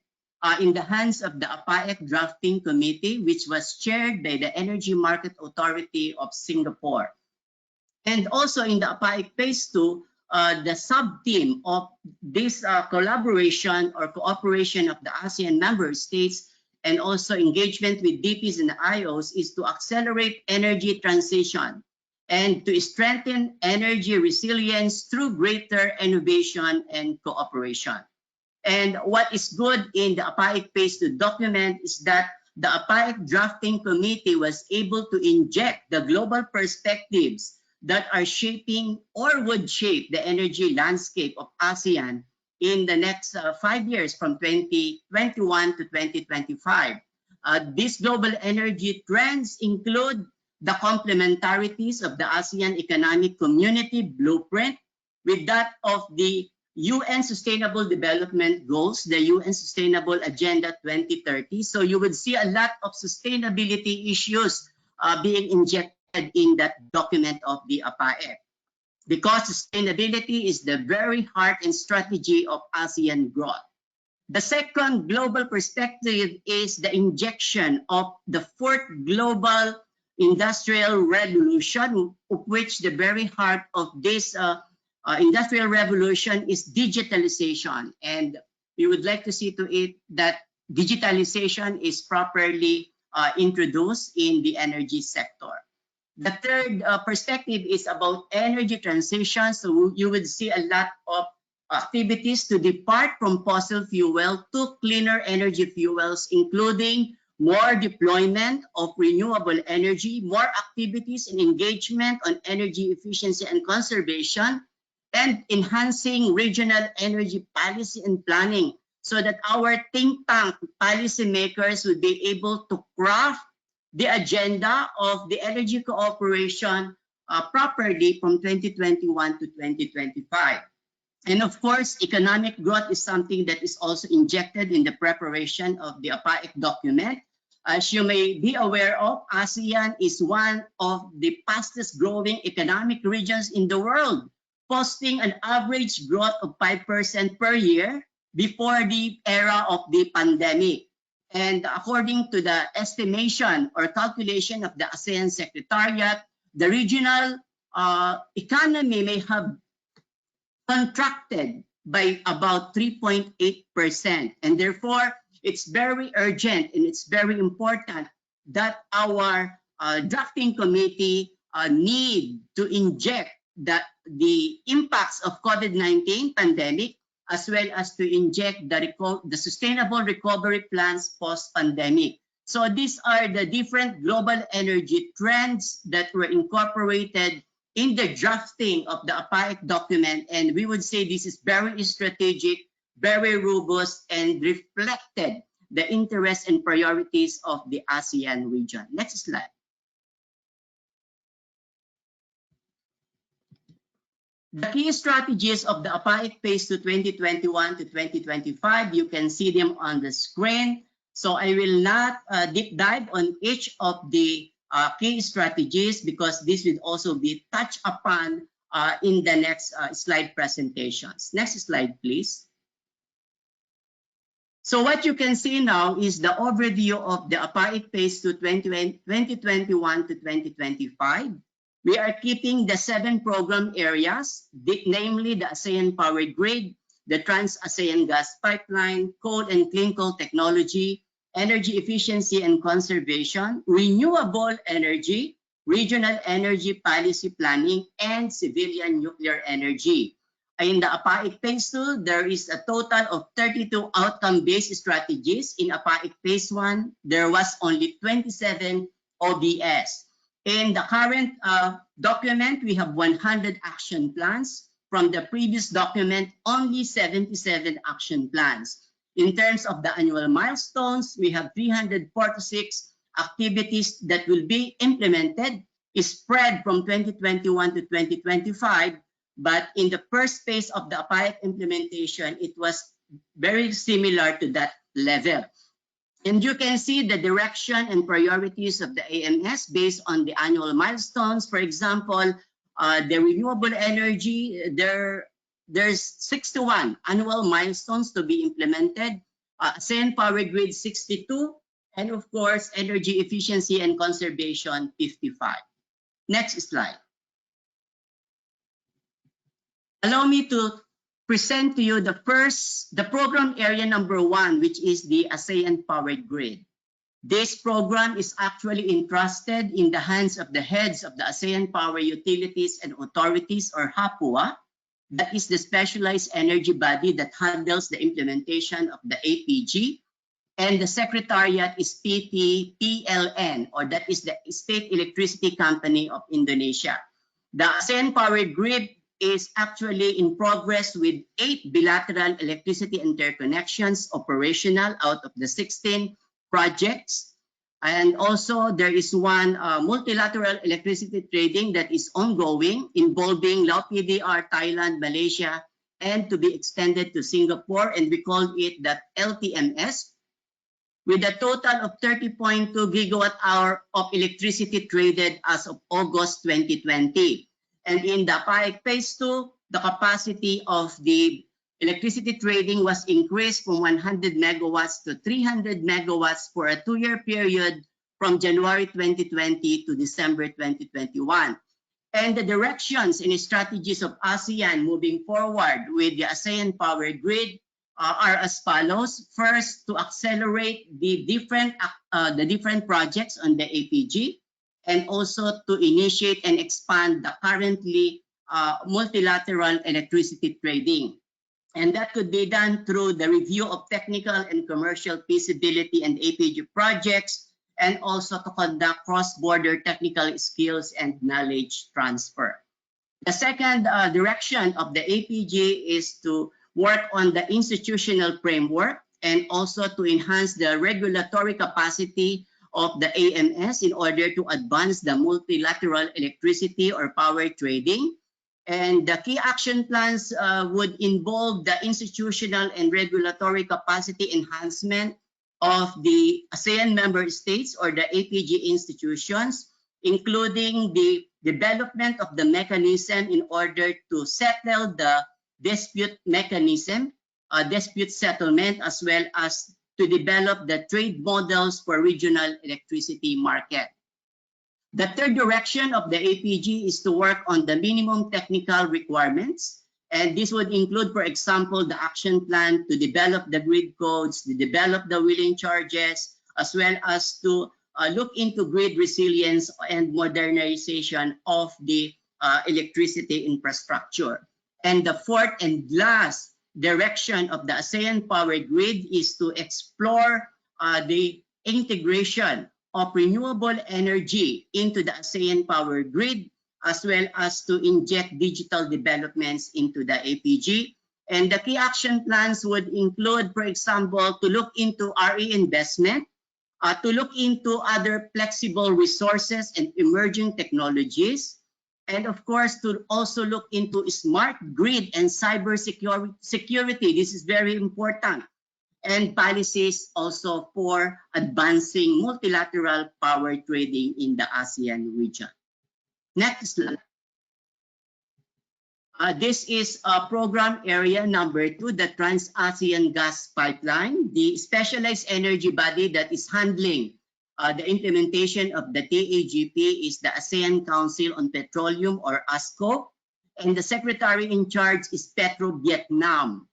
in the hands of the APAEC Drafting Committee, which was chaired by the Energy Market Authority of Singapore. And also in the APAEC Phase 2, the sub-theme of this collaboration or cooperation of the ASEAN member states and also engagement with DPs and IOs is to accelerate energy transition and to strengthen energy resilience through greater innovation and cooperation. And what is good in the APAEC Phase 2 document is that the APAEC Drafting Committee was able to inject the global perspectives that are shaping or would shape the energy landscape of ASEAN in the next 5 years from 2021 to 2025. These global energy trends include the complementarities of the ASEAN Economic Community Blueprint with that of the UN Sustainable Development Goals, the UN Sustainable Agenda 2030. So you would see a lot of sustainability issues being injected in that document of the APAEC. Because sustainability is the very heart and strategy of ASEAN growth. The second global perspective is the injection of the fourth global industrial revolution, of which the very heart of this industrial revolution is digitalization. And we would like to see to it that digitalization is properly introduced in the energy sector. The third perspective is about energy transition. So you would see a lot of activities to depart from fossil fuel to cleaner energy fuels, including more deployment of renewable energy, more activities and engagement on energy efficiency and conservation, and enhancing regional energy policy and planning so that our think tank policymakers would be able to craft the agenda of the energy cooperation properly from 2021 to 2025. And of course, economic growth is something that is also injected in the preparation of the APAEC document. As you may be aware of, ASEAN is one of the fastest growing economic regions in the world, posting an average growth of 5% per year before the era of the pandemic. And according to the estimation or calculation of the ASEAN Secretariat, the regional economy may have contracted by about 3.8%. And therefore, it's very urgent and it's very important that our drafting committee need to inject the impacts of COVID-19 pandemic, as well as to inject the sustainable recovery plans post-pandemic. So these are the different global energy trends that were incorporated in the drafting of the APAEC document. And we would say this is very strategic, very robust, and reflected the interests and priorities of the ASEAN region. Next slide. The key strategies of the APAEC Phase 2 2021 to 2025, you can see them on the screen. So I will not deep dive on each of the key strategies because this will also be touched upon in the next slide presentations. Next slide, please. So what you can see now is the overview of the APAIC Phase 2 2021 to 2025. We are keeping the 7 program areas, namely the ASEAN Power Grid, the Trans-Asean Gas Pipeline, Coal and Clean Coal Technology, Energy Efficiency and Conservation, Renewable Energy, Regional Energy Policy Planning, and Civilian Nuclear Energy. In the APAIC Phase 2, there is a total of 32 outcome-based strategies. In APAIC Phase 1, there was only 27 ODS. In the current document, we have 100 action plans. From the previous document, only 77 action plans. In terms of the annual milestones, we have 346 activities that will be implemented, spread from 2021 to 2025. But in the first phase of the APAIC implementation, it was very similar to that level. And you can see the direction and priorities of the AMS based on the annual milestones. For example, the renewable energy, there's 61 annual milestones to be implemented. ASEAN Power Grid 62, and of course, energy efficiency and conservation 55. Next slide. Allow me to present to you the program area number 1, which is the ASEAN Power Grid. This program is actually entrusted in the hands of the heads of the ASEAN Power Utilities and Authorities, or HAPUA. That is the specialized energy body that handles the implementation of the APG. And the secretariat is PLN, or that is the State Electricity Company of Indonesia. The ASEAN Power Grid is actually in progress with 8 bilateral electricity interconnections operational out of the 16 projects. And also there is one multilateral electricity trading that is ongoing, involving Lao PDR, Thailand, Malaysia, and to be extended to Singapore, and we call it the LTMS, with a total of 30.2 gigawatt hour of electricity traded as of August 2020. And in the APAIC Phase 2, the capacity of the electricity trading was increased from 100 megawatts to 300 megawatts for a 2-year period from January 2020 to December 2021. And the directions and strategies of ASEAN moving forward with the ASEAN Power Grid are as follows. First, to accelerate the different projects on the APG, and also to initiate and expand the currently multilateral electricity trading. And that could be done through the review of technical and commercial feasibility and APG projects, and also to conduct cross-border technical skills and knowledge transfer. The second direction of the APG is to work on the institutional framework, and also to enhance the regulatory capacity of the AMS in order to advance the multilateral electricity or power trading. And the key action plans would involve the institutional and regulatory capacity enhancement of the ASEAN member states or the APG institutions, including the development of the mechanism in order to settle the dispute mechanism, dispute settlement, as well as to develop the trade models for regional electricity market. The third direction of the APG is to work on the minimum technical requirements. And this would include, for example, the action plan to develop the grid codes, to develop the wheeling charges, as well as to look into grid resilience and modernization of the electricity infrastructure. And the fourth and last direction of the ASEAN Power Grid is to explore the integration of renewable energy into the ASEAN Power Grid, as well as to inject digital developments into the APG. And the key action plans would include, for example, to look into RE investment, to look into other flexible resources and emerging technologies, and of course, to also look into smart grid and cyber security. This is very important. And policies also for advancing multilateral power trading in the ASEAN region. Next slide. This is program area number 2, the Trans-Asean Gas Pipeline, the specialized energy body that is handling the implementation of the TAGP is the ASEAN Council on Petroleum, or ASCO, and the secretary in charge is Petro Vietnam.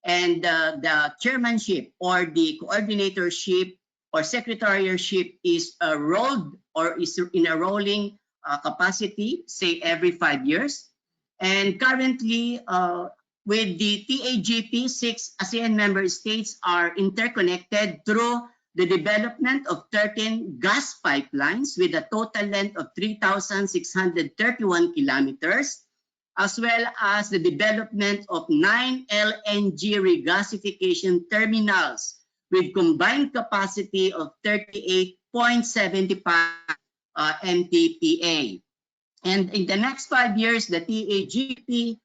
And the chairmanship or the coordinatorship or secretariatship is rolled or is in a rolling capacity, say every 5 years. And currently, with the TAGP, 6 ASEAN member states are interconnected through the development of 13 gas pipelines with a total length of 3,631 kilometers, as well as the development of 9 LNG regasification terminals with combined capacity of 38.75 MTPA. And in the next 5 years, the TAGP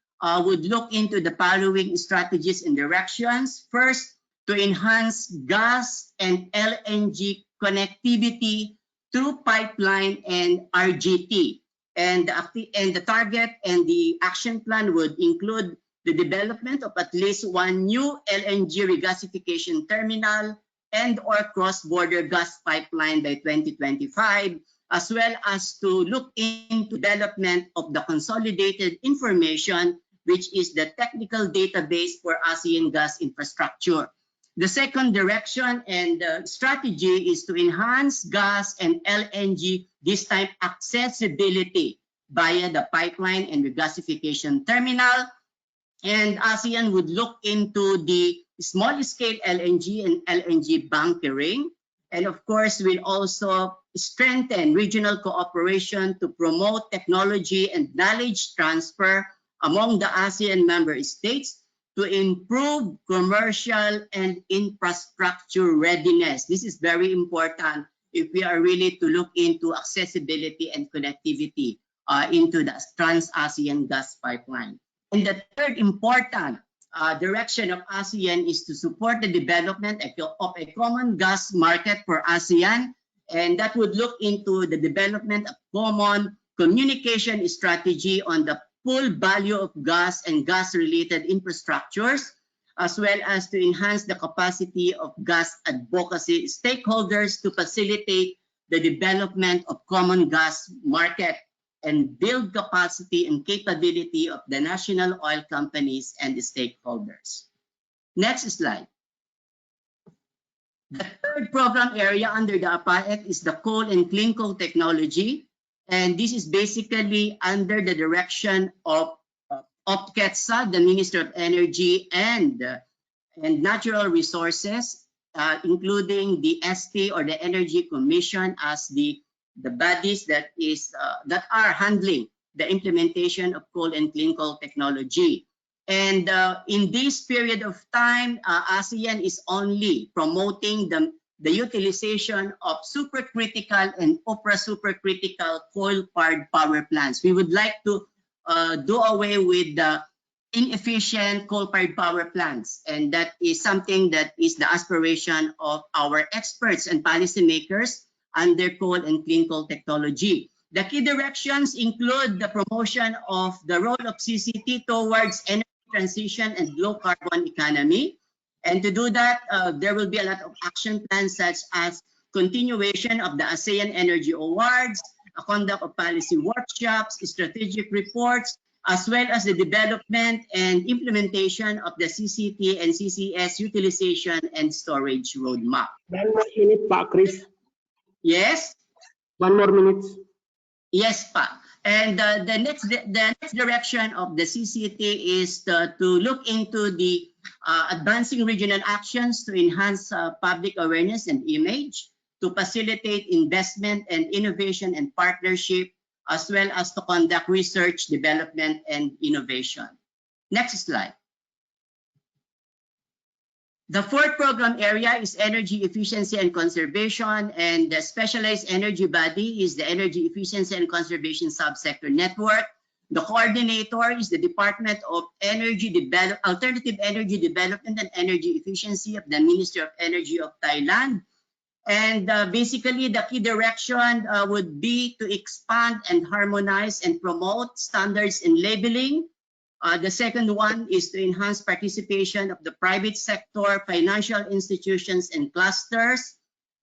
would look into the following strategies and directions. First, to enhance gas and LNG connectivity through pipeline and RGT. And the target and the action plan would include the development of at least 1 new LNG regasification terminal and or cross-border gas pipeline by 2025, as well as to look into development of the consolidated information, which is the technical database for ASEAN gas infrastructure. The second direction and strategy is to enhance gas and LNG, this time accessibility via the pipeline and regasification terminal. And ASEAN would look into the small-scale LNG and LNG bunkering. And of course, we'll also strengthen regional cooperation to promote technology and knowledge transfer among the ASEAN member states to improve commercial and infrastructure readiness. This is very important if we are really to look into accessibility and connectivity into the Trans-Asean Gas Pipeline. And the third important direction of ASEAN is to support the development of a common gas market for ASEAN, and that would look into the development of common communication strategy on the full value of gas and gas-related infrastructures, as well as to enhance the capacity of gas advocacy stakeholders to facilitate the development of common gas market and build capacity and capability of the national oil companies and the stakeholders. Next slide. The third program area under the APAEC is the coal and clean coal technology. And this is basically under the direction of OPKETSA, the Minister of Energy and Natural Resources, including the ST or the Energy Commission as the bodies that are handling the implementation of coal and clean coal technology. And in this period of time, ASEAN is only promoting the utilization of supercritical and supra-supercritical coal-fired power plants. We would like to do away with the inefficient coal-fired power plants, and that is something that is the aspiration of our experts and policymakers under coal and clean coal technology. The key directions include the promotion of the role of CCT towards energy transition and low carbon economy. And to do that, there will be a lot of action plans such as continuation of the ASEAN Energy Awards, a conduct of policy workshops, strategic reports, as well as the development and implementation of the CCT and CCS utilization and storage roadmap. 1 more minute, Pak Chris. Yes? 1 more minute. Yes, Pa. And the next direction of the CCT is to look into the advancing regional actions to enhance public awareness and image, to facilitate investment and innovation and partnership, as well as to conduct research, development, and innovation. Next slide. The fourth program area is energy efficiency and conservation, and the specialized energy body is the Energy Efficiency and Conservation Subsector Network. The coordinator is the Department of Alternative Energy Development and Energy Efficiency of the Ministry of Energy of Thailand. And basically, the key direction would be to expand and harmonize and promote standards in labeling, The second one is to enhance participation of the private sector, financial institutions, and clusters,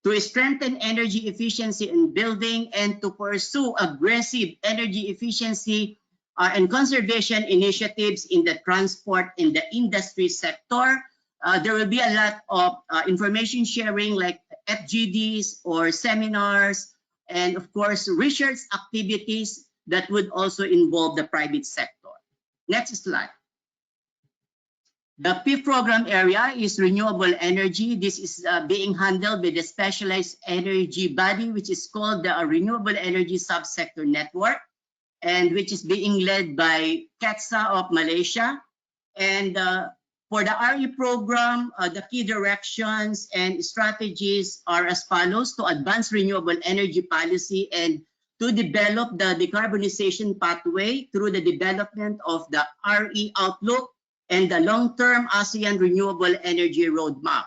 to strengthen energy efficiency in building, and to pursue aggressive energy efficiency and conservation initiatives in the transport and the industry sector. There will be a lot of information sharing like FGDs or seminars, and of course research activities that would also involve the private sector. Next slide. The fifth program area is renewable energy. This is being handled by the specialized energy body, which is called the Renewable Energy Subsector Network, and which is being led by KETSA of Malaysia. And for the RE program, the key directions and strategies are as follows: to advance renewable energy policy and to develop the decarbonization pathway through the development of the RE outlook and the long-term ASEAN renewable energy roadmap.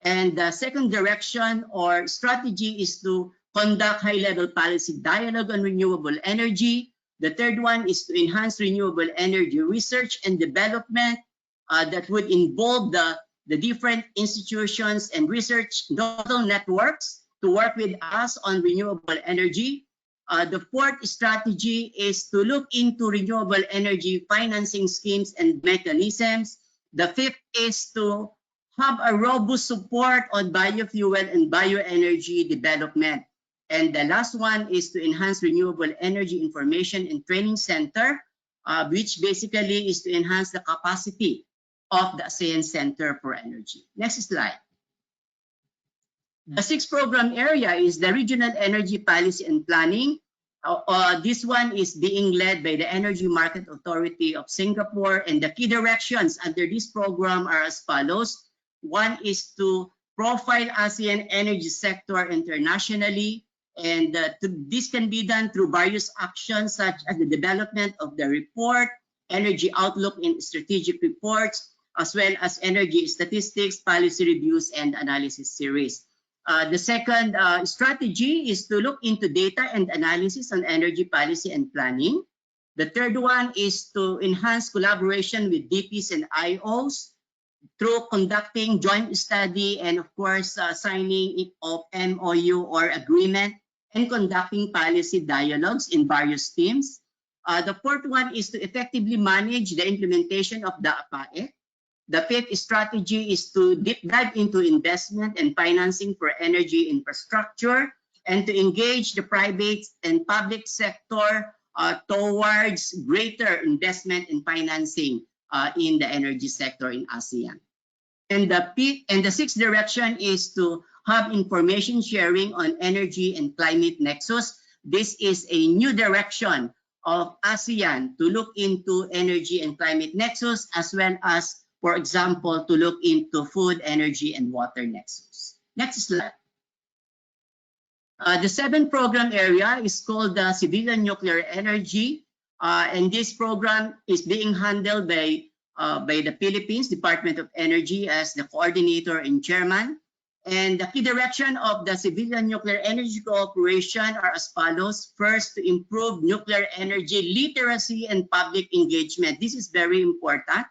And the second direction or strategy is to conduct high-level policy dialogue on renewable energy. The third one is to enhance renewable energy research and development that would involve the different institutions and research nodal networks to work with us on renewable energy. The fourth strategy is to look into renewable energy financing schemes and mechanisms. The fifth is to have a robust support on biofuel and bioenergy development. And the last one is to enhance renewable energy information and training center, which basically is to enhance the capacity of the ASEAN Center for Energy. Next slide. The sixth program area is the Regional Energy Policy and Planning. This one is being led by the Energy Market Authority of Singapore, and the key directions under this program are as follows. One is to profile ASEAN energy sector internationally, and this can be done through various actions such as the development of the report, energy outlook in strategic reports, as well as energy statistics, policy reviews, and analysis series. The second strategy is to look into data and analysis on energy policy and planning. The third one is to enhance collaboration with DPs and IOs through conducting joint study and of course signing of MOU or agreement and conducting policy dialogues in various teams. The fourth one is to effectively manage the implementation of the APAE. The fifth strategy is to deep dive into investment and financing for energy infrastructure and to engage the private and public sector towards greater investment and financing in the energy sector in ASEAN. And the sixth direction is to have information sharing on energy and climate nexus. This is a new direction of ASEAN to look into energy and climate nexus, as well as, for example, to look into food, energy, and water nexus. Next slide. The seventh program area is called the Civilian Nuclear Energy, and this program is being handled by the Philippines Department of Energy as the coordinator and chairman. And the key direction of the Civilian Nuclear Energy Cooperation are as follows. First, to improve nuclear energy literacy and public engagement. This is very important.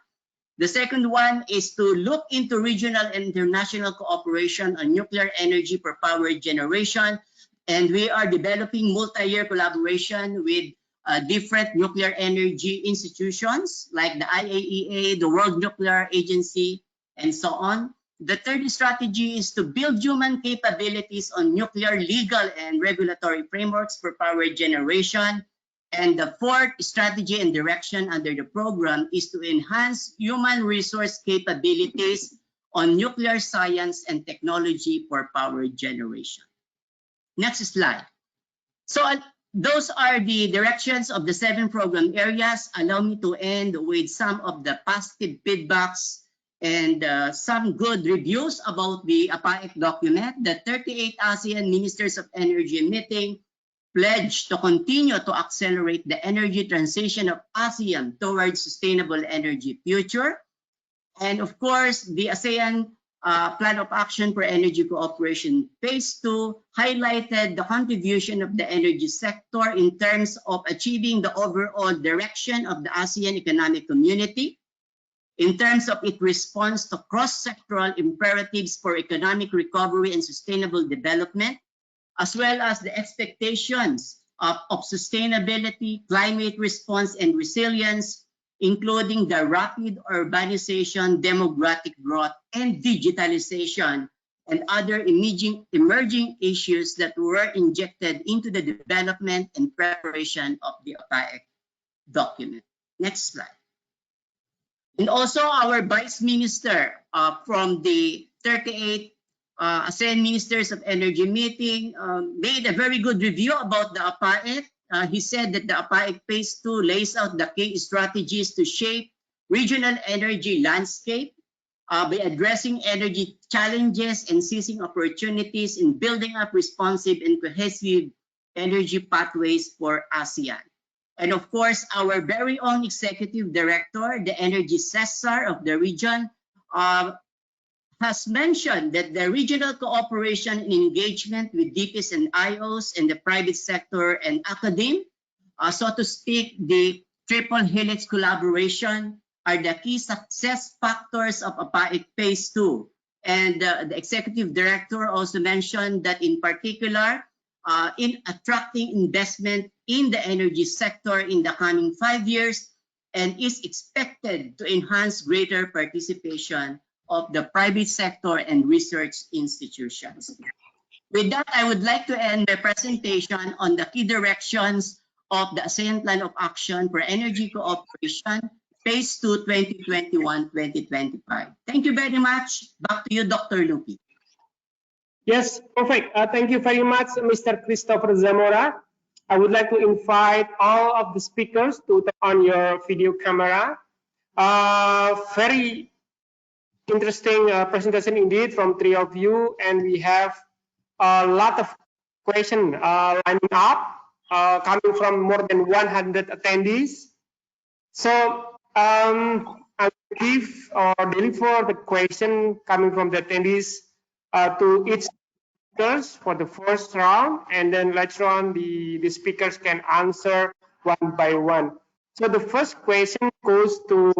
The second one is to look into regional and international cooperation on nuclear energy for power generation. And we are developing multi-year collaboration with different nuclear energy institutions like the IAEA, the World Nuclear Agency, and so on. The third strategy is to build human capabilities on nuclear legal and regulatory frameworks for power generation. And the fourth strategy and direction under the program is to enhance human resource capabilities on nuclear science and technology for power generation. Next slide. So those are the directions of the 7 program areas. Allow me to end with some of the positive feedbacks and some good reviews about the APAEC document. The 38 ASEAN Ministers of Energy meeting pledged to continue to accelerate the energy transition of ASEAN towards sustainable energy future. And of course, the ASEAN Plan of Action for Energy Cooperation Phase 2 highlighted the contribution of the energy sector in terms of achieving the overall direction of the ASEAN Economic Community, in terms of its response to cross-sectoral imperatives for economic recovery and sustainable development, as well as the expectations of sustainability, climate response, and resilience, including the rapid urbanization, demographic growth, and digitalization, and other emerging issues that were injected into the development and preparation of the APAEC document. Next slide. And also our Vice Minister from the 38 ASEAN Ministers of Energy meeting made a very good review about the APAEC. He said that the APAEC Phase 2 lays out the key strategies to shape regional energy landscape by addressing energy challenges and seizing opportunities in building up responsive and cohesive energy pathways for ASEAN. And of course, our very own Executive Director, the Energy Cesar of the region, has mentioned that the regional cooperation and engagement with DPs and IOs and the private sector and academe, so to speak, the triple helix collaboration are the key success factors of APAEC Phase 2. And the Executive Director also mentioned that in particular, in attracting investment in the energy sector in the coming 5 years, and is expected to enhance greater participation of the private sector and research institutions. With that, I would like to end my presentation on the key directions of the ASEAN Plan of Action for Energy Cooperation, Phase 2, 2021-2025. Thank you very much. Back to you, Dr. Lupi. Yes, perfect. Thank you very much, Mr. Christopher Zamora. I would like to invite all of the speakers to turn on your video camera. Very interesting presentation indeed from three of you, and we have a lot of questions lining up, coming from more than 100 attendees. So I will give or deliver the question coming from the attendees to each speakers for the first round, and then later on the speakers can answer one by one. So the first question goes to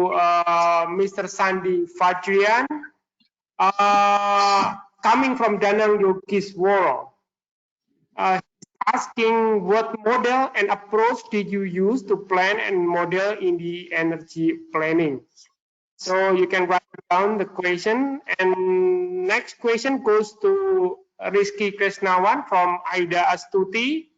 Mr. Sandi Fajrian, coming from Danang Yogisworo. He's asking, what model and approach did you use to plan and model in the energy planning? So you can write down the question. And next question goes to Rizky Krisnawan from Aida Astuti.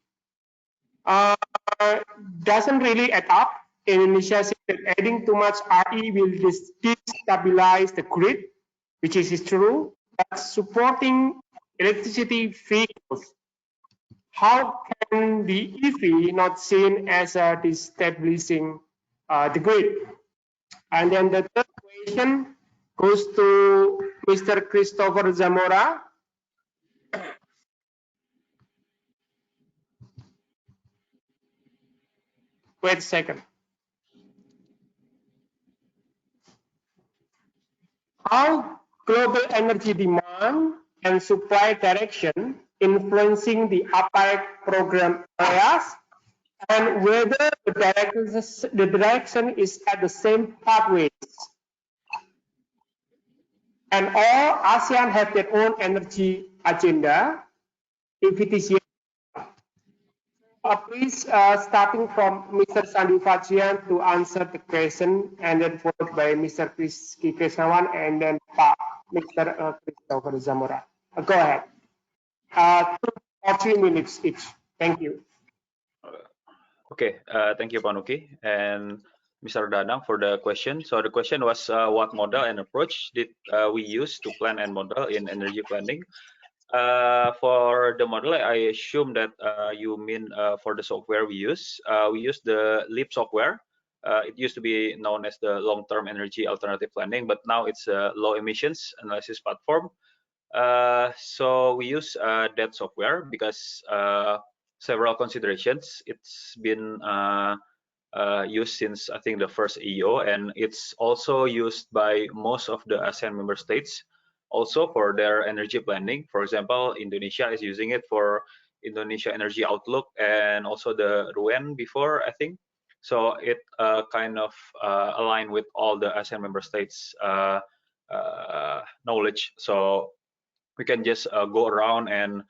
Doesn't really add up. Indonesia said that adding too much RE will destabilize the grid, which is true. But supporting electricity vehicles, how can the EV not seen as destabilizing the grid? And then the third question goes to Mr. Christopher Zamora. Wait a second. How global energy demand and supply direction influencing the APAEC program areas, and whether the direction is at the same pathways. And all ASEAN have their own energy agenda. If it is please, starting from Mr. Sandi Fajrian to answer the question, and then followed by Mr. Rizky Krisnawan, and then Mr. Christopher Zamora. Go ahead. 2 or 3 minutes each. Thank you. Okay, thank you, Panuki and Mr. Danang for the question. So the question was, what model and approach did we use to plan and model in energy planning? For the model, I assume that you mean for the software we use. We use the LEAP software. It used to be known as the Long-Term Energy Alternative Planning, but now it's a Low Emissions Analysis Platform. So we use that software because several considerations. It's been used since, I think, the first EO, and it's also used by most of the ASEAN member states also for their energy planning. For example, Indonesia is using it for Indonesia Energy Outlook and also the RUEN before, I think. So it kind of align with all the ASEAN member states knowledge. So we can just go around and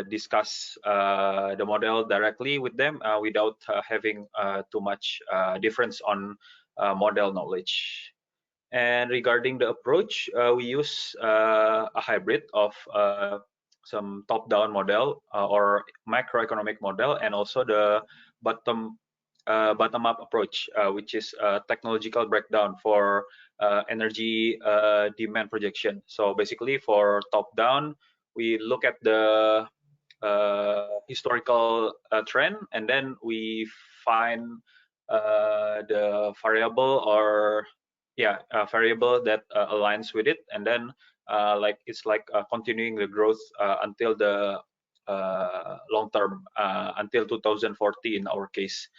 discuss the model directly with them without having too much difference on model knowledge. And regarding the approach, we use a hybrid of some top-down model or macroeconomic model, and also the bottom-up approach, which is a technological breakdown for energy demand projection. So basically, for top-down, we look at the historical trend, and then we find the variable or variable that aligns with it, and then like it's like continuing the growth until the long term, until 2040 in our case.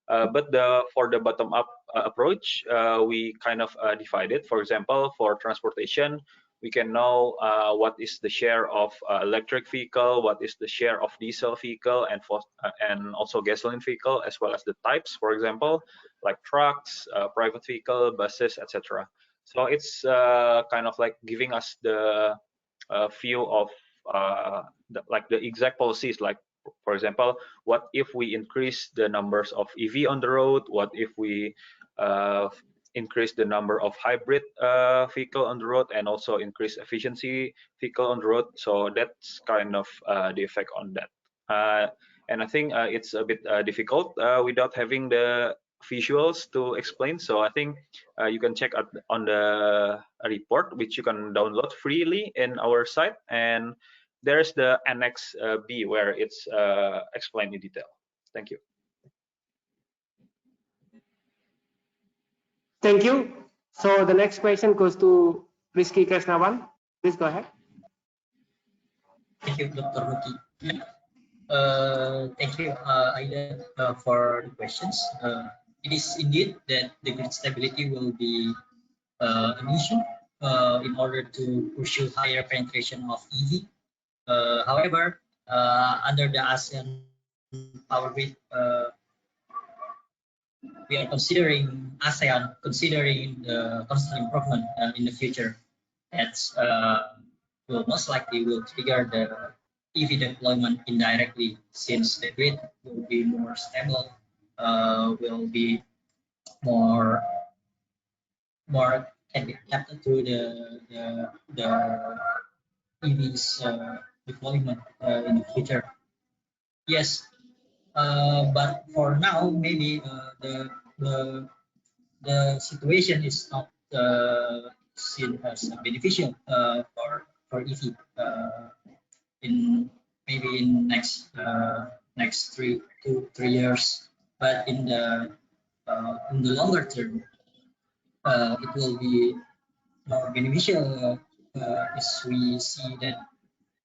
But for the bottom up approach, we kind of divide it. For example, for transportation, we can know what is the share of electric vehicle, what is the share of diesel vehicle, and also gasoline vehicle, as well as the types, for example, like trucks, private vehicle, buses, etc. So it's kind of like giving us the view of the exact policies, like for example, what if we increase the numbers of EV on the road? What if we increase the number of hybrid vehicle on the road, and also increase efficiency vehicle on the road? So that's kind of the effect on that. And I think it's a bit difficult without having the visuals to explain. So I think you can check out on the report, which you can download freely in our site, and there's the annex B where it's explained in detail. Thank you. Thank you. So the next question goes to Rizky Krisnawan. Please go ahead. Thank you, Dr. Ruki. Thank you, Aida, for the questions. It is indeed that the grid stability will be an issue in order to pursue higher penetration of EV. However, under the ASEAN Power Grid, we are considering ASEAN considering the constant improvement in the future. That's will most likely will trigger the EV deployment indirectly, since the grid will be more stable, will be more can be tapped through the EV's deployment in the future. Yes, but for now, maybe the situation is not seen as beneficial for EV in maybe in next 3 to 3 years, but in the longer term, it will be more beneficial as we see that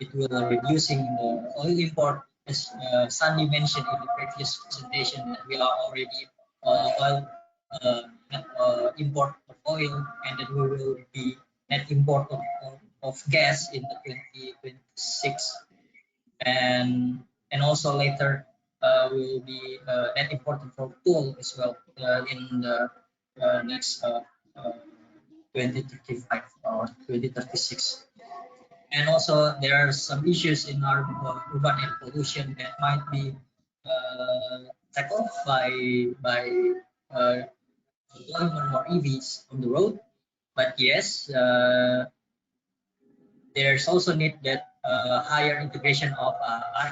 it will reducing the oil import, as Sandy mentioned in the previous presentation, that we are already net import of oil, and that we will be net import of gas in the 2026, and also later we will be net importer for coal as well in the next 2035 or 2036. And also there are some issues in our urban air pollution that might be tackled by deployment more EVs on the road. But yes, there's also need that higher integration of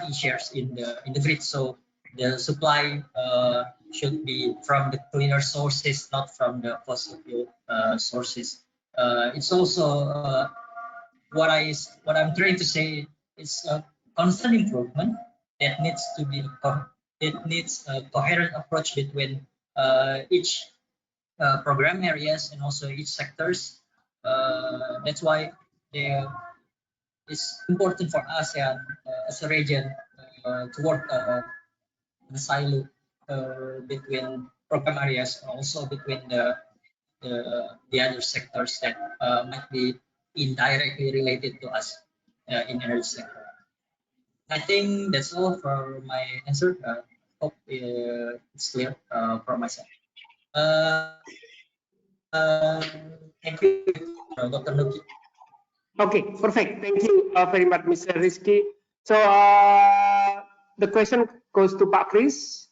RE shares in the grid. So the supply should be from the cleaner sources, not from the fossil fuel sources. It's also what I'm trying to say is a constant improvement that needs to be it needs a coherent approach between each program areas and also each sectors. That's why it's important for ASEAN as a region to work in a silo between program areas, also between the other sectors that might be indirectly related to us in energy sector. I think that's all for my answer. Hope it's clear from my side. Thank you, Dr. Nuki. Okay, perfect. Thank you very much, Mr. Rizky. So the question goes to Pak Chris.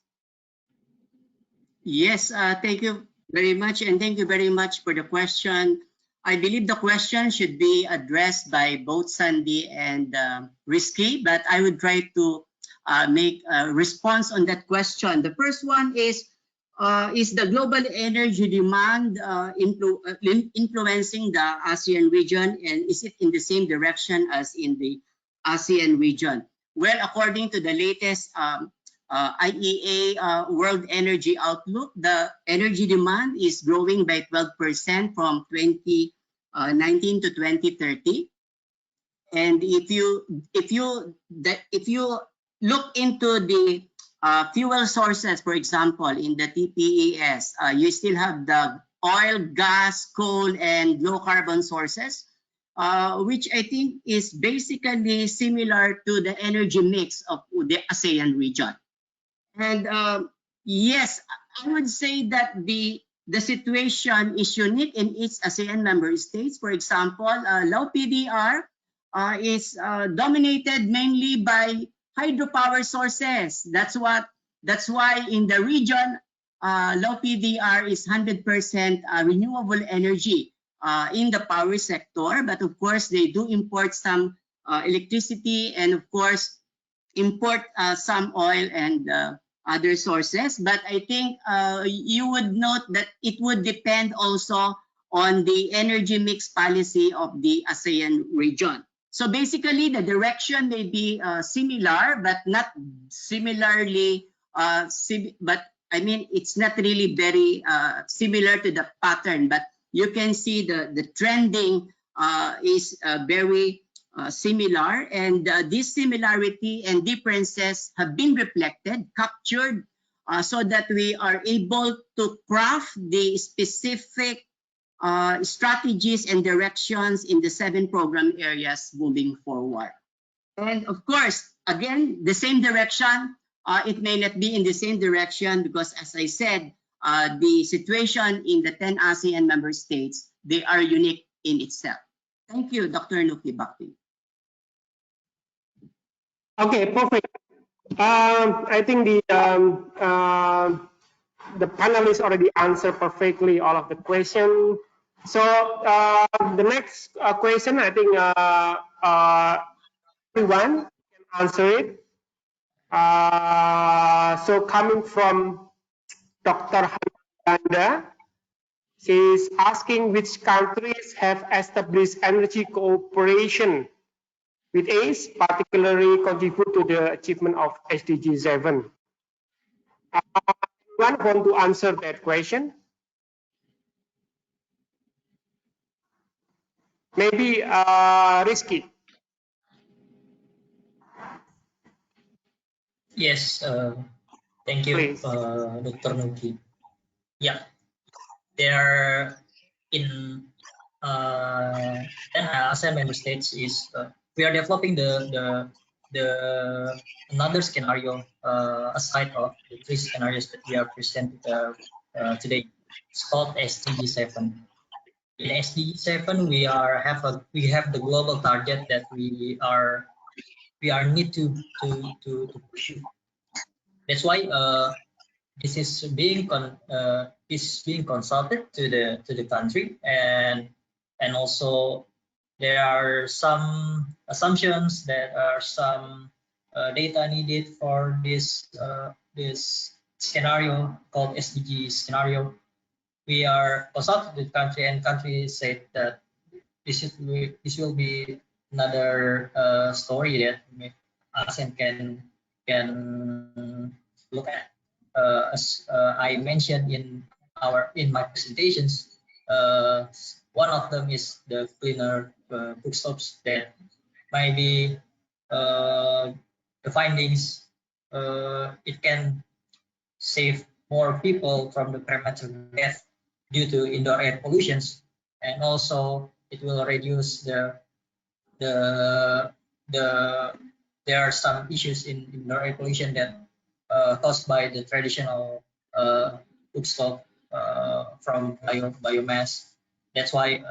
Yes, thank you very much, and thank you very much for the question. I believe the question should be addressed by both Sandy and Rizky, but I would try to make a response on that question. The first one is the global energy demand influencing the ASEAN region, and is it in the same direction as in the ASEAN region? Well, according to the latest IEA World Energy Outlook, the energy demand is growing by 12% from 2019 to 2030. And if you look into the fuel sources, for example, in the TPES, you still have the oil, gas, coal, and low carbon sources, which I think is basically similar to the energy mix of the ASEAN region. And yes, I would say that the situation is unique in each ASEAN member states. For example, low PDR is dominated mainly by hydropower sources. That's why in the region, low PDR is 100% renewable energy in the power sector. But of course, they do import some electricity, and of course, import some oil and other sources. But I think you would note that it would depend also on the energy mix policy of the ASEAN region. So basically, the direction may be similar, but not similarly, but I mean, it's not really very similar to the pattern, but you can see the trending is very similar, and this similarity and differences have been reflected, captured, so that we are able to craft the specific strategies and directions in the 7 program areas moving forward. And of course, again, the same direction, it may not be in the same direction because, as I said, the situation in the 10 ASEAN member states, they are unique in itself. Thank you, Dr. Nuki. Back to you. Okay, perfect. I think the panelists already answered perfectly all of the question. So the next question, I think everyone can answer it. So coming from Dr. Handa, she's asking which countries have established energy cooperation with ACE, particularly contribute to the achievement of SDG 7. Anyone want to answer that question? Maybe Rizky. Yes, thank you, Dr. Nuki. Yeah, there are in ASEAN member states is we are developing the another scenario aside of the 3 scenarios that we are presented today. It's called SDG 7. In SDG 7, we have the global target that we need to pursue. That's why this is being consulted to the country, and also there are some assumptions, there are some data needed for this scenario called SDG scenario. We are consulted with country, and country said that this will be another story that ASEAN can look at. As I mentioned in my presentations, one of them is the cleaner cookstoves that might be the findings. It can save more people from the premature death due to indoor air pollutions, and also it will reduce there are some issues in air pollution that caused by the traditional cookstove from biomass. That's why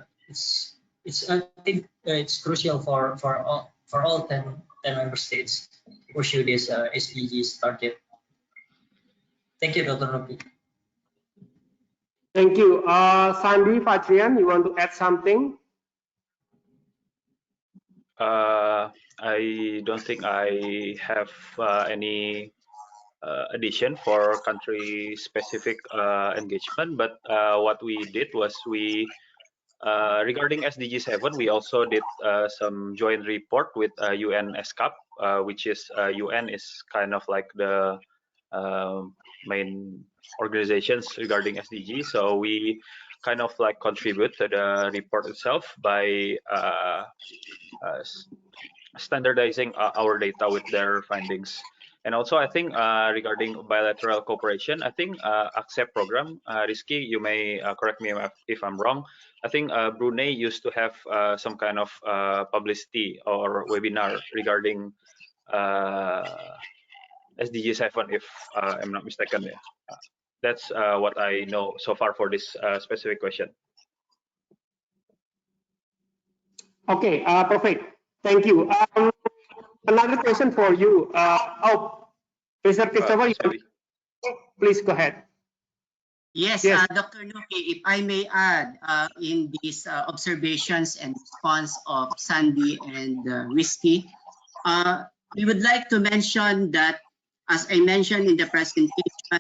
I think it's crucial for all 10 member states to pursue this SDGs target. Thank you, Dr. Nuki. Thank you. Sandy, Fatrian, you want to add something? I don't think I have any addition for country-specific engagement, but what we did was regarding SDG 7, we also did some joint report with UN ESCAP, which is UN is kind of like the main organizations regarding SDG. So we kind of like contribute to the report itself by standardizing our data with their findings. And also, I think regarding bilateral cooperation, I think ACCEPT program, Rizky, you may correct me if I'm wrong. I think Brunei used to have some kind of publicity or webinar regarding SDG 7, if I'm not mistaken. Yeah. That's what I know so far for this specific question. Okay, perfect. Thank you. Another question for you. Mr. Christopher, please go ahead. Yes, Yes. Dr. Nuki, if I may add, in these observations and response of Sandy and Rizky, we would like to mention that, as I mentioned in the presentation,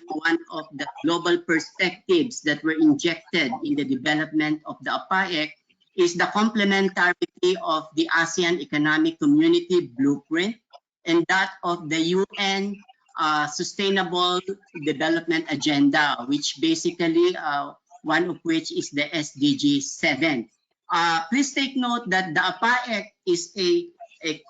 one of the global perspectives that were injected in the development of the APAEC is the complementarity of the ASEAN Economic Community Blueprint and that of the UN Sustainable Development Agenda, which basically one of which is the SDG 7. Please take note that the APAEC is a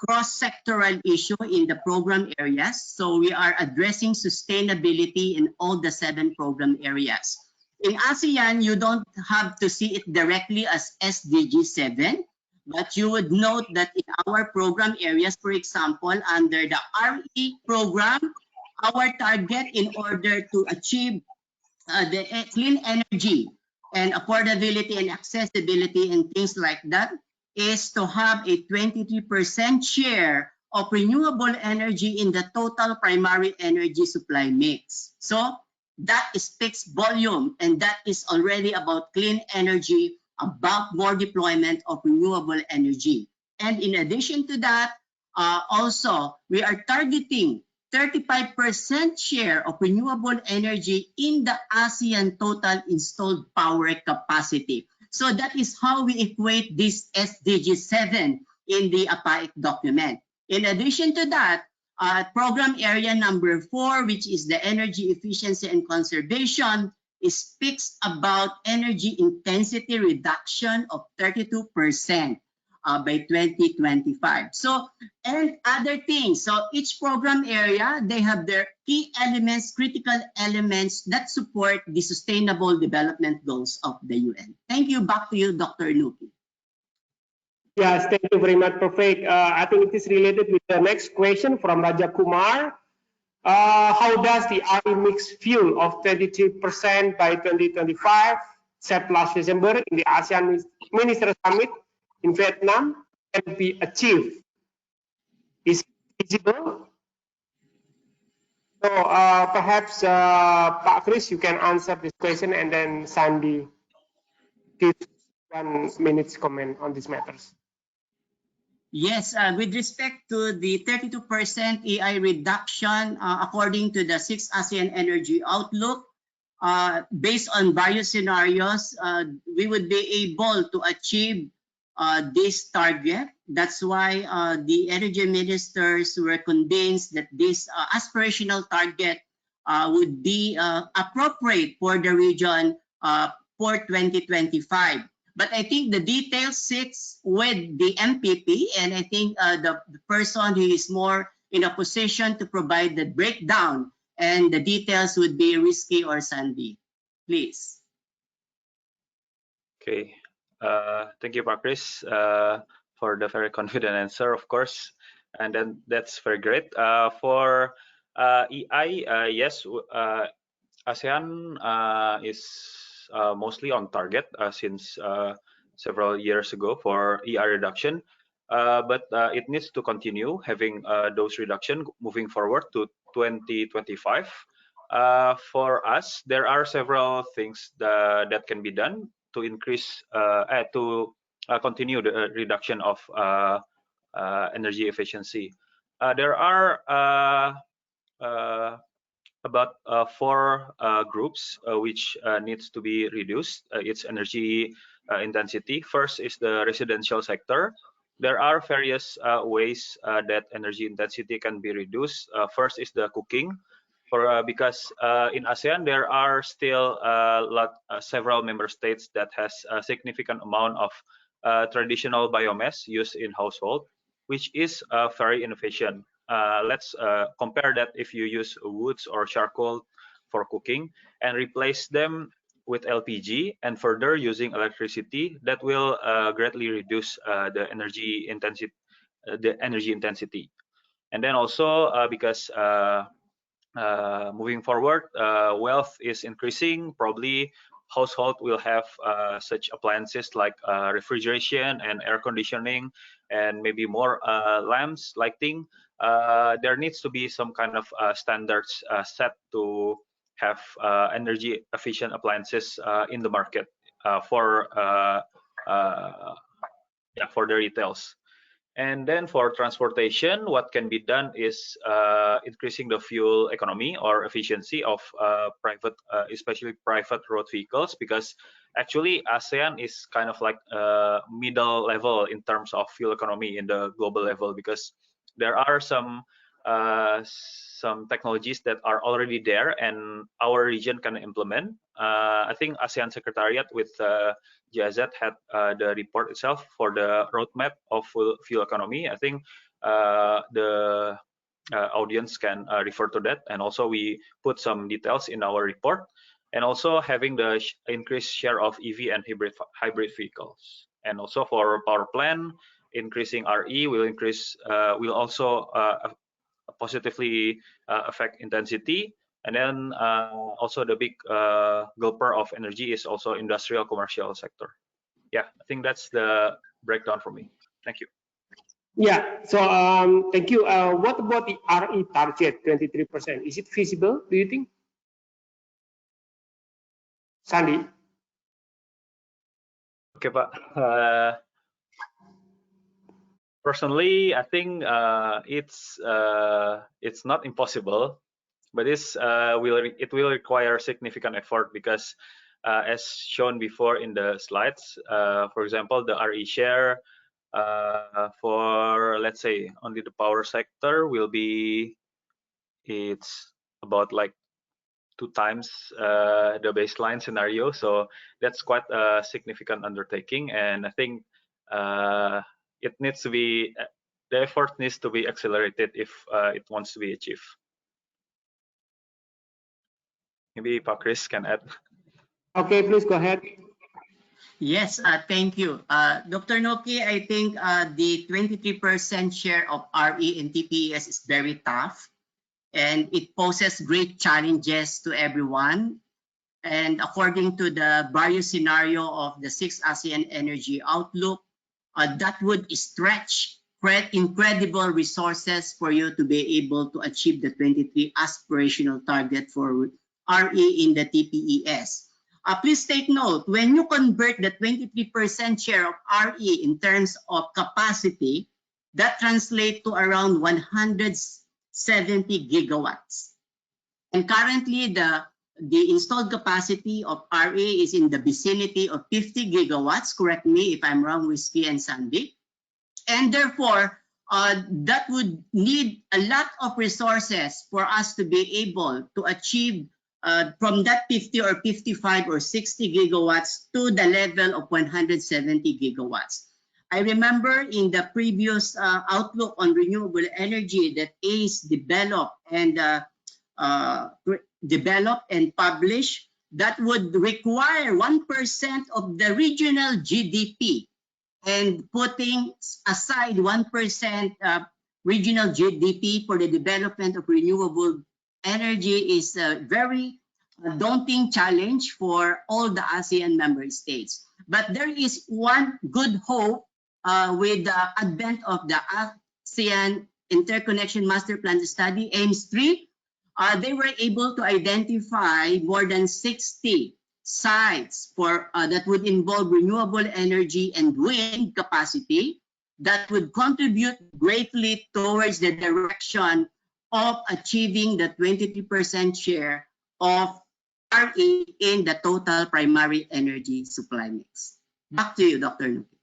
cross-sectoral issue in the program areas. So we are addressing sustainability in all the 7 program areas. In ASEAN, you don't have to see it directly as SDG 7, but you would note that in our program areas, for example, under the RE program, our target in order to achieve the clean energy and affordability and accessibility and things like that is to have a 23% share of renewable energy in the total primary energy supply mix. So that speaks volume, and that is already about clean energy, about more deployment of renewable energy. And in addition to that, also we are targeting 35% share of renewable energy in the ASEAN total installed power capacity. So that is how we equate this SDG 7 in the APAEC document. In addition to that, program area number 4, which is the energy efficiency and conservation, speaks about energy intensity reduction of 32% by 2025. So, and other things. So each program area, they have their key elements, critical elements that support the sustainable development goals of the UN. Thank you. Back to you, Dr. Nuki. Yes, thank you very much, Perfect. I think it is related with the next question from Raja Kumar. How does the RE mix fuel of 23% by 2025 set last December in the ASEAN Minister Summit in Vietnam can be achieved? Is it feasible? So perhaps Pak Chris, you can answer this question, and then Sandy give 1 minute's comment on these matters. Yes, with respect to the 32% EI reduction, according to the 6th ASEAN Energy Outlook, based on various scenarios, we would be able to achieve this target. That's why the energy ministers were convinced that this aspirational target would be appropriate for the region for 2025. But I think the details sits with the MPP, and I think the person who is more in a position to provide the breakdown and the details would be Rizky or Sandy. Please. Okay. Thank you, Pak Chris, for the very confident answer, of course, and then that's very great. For EI, yes, ASEAN is mostly on target since several years ago for EI reduction, but it needs to continue having those reduction moving forward to 2025. For us, there are several things that can be done to increase to continue the reduction of energy efficiency. There are about four groups which needs to be reduced its energy intensity. First is the residential sector. There are various ways that energy intensity can be reduced. First is the cooking, because in ASEAN there are still several member states that has a significant amount of traditional biomass used in household, which is very inefficient. Let's compare that if you use woods or charcoal for cooking and replace them with LPG and further using electricity, that will greatly reduce the energy intensity. And then also because moving forward, wealth is increasing. Probably household will have such appliances like refrigeration and air conditioning, and maybe more lamps, lighting. There needs to be some kind of standards set to have energy efficient appliances in the market for the retails. And then for transportation, what can be done is increasing the fuel economy or efficiency of private, especially private road vehicles, because actually ASEAN is kind of like middle level in terms of fuel economy in the global level, because there are some technologies that are already there and our region can implement. I think ASEAN Secretariat with GIZ had the report itself for the roadmap of fuel economy. I think the audience can refer to that, and also we put some details in our report, and also having the increased share of EV and hybrid vehicles. And also for power plant, increasing RE will also positively affect intensity. And then also the big gulper of energy is also industrial commercial sector. Yeah, I think that's the breakdown for me. Thank you. Yeah, so thank you. What about the RE target, 23%? Is it feasible, do you think? Sandy? Okay, Pak. Personally, I think it's not impossible, but it will require significant effort, because as shown before in the slides, for example, the RE share for, let's say, only the power sector will be, it's about like 2 times the baseline scenario. So that's quite a significant undertaking, and I think it needs to be, the effort needs to be accelerated if it wants to be achieved. Maybe Pak Chris can add. Okay, please go ahead. Yes, thank you. Dr. Noki, I think the 23% share of RE in TPES is very tough, and it poses great challenges to everyone. And according to the various scenario of the 6th ASEAN Energy Outlook, that would stretch incredible resources for you to be able to achieve the 23 aspirational target for RE in the TPES. Please take note, when you convert the 23% share of RE in terms of capacity, that translates to around 170 gigawatts. And currently, the installed capacity of RE is in the vicinity of 50 gigawatts. Correct me if I'm wrong, Whiskey and Sandy. And therefore, that would need a lot of resources for us to be able to achieve from that 50 or 55 or 60 gigawatts to the level of 170 gigawatts. I remember in the previous outlook on renewable energy that ACE developed and published, that would require 1% of the regional GDP, and putting aside 1% regional GDP for the development of renewable energy is a very daunting challenge for all the ASEAN member states. But there is one good hope with the advent of the ASEAN Interconnection Master Plan Study, AIMS-3. They were able to identify more than 60 sites for that would involve renewable energy and wind capacity that would contribute greatly towards the direction of achieving the 23% share of RE in the total primary energy supply mix. Back to you, Dr. Nuki.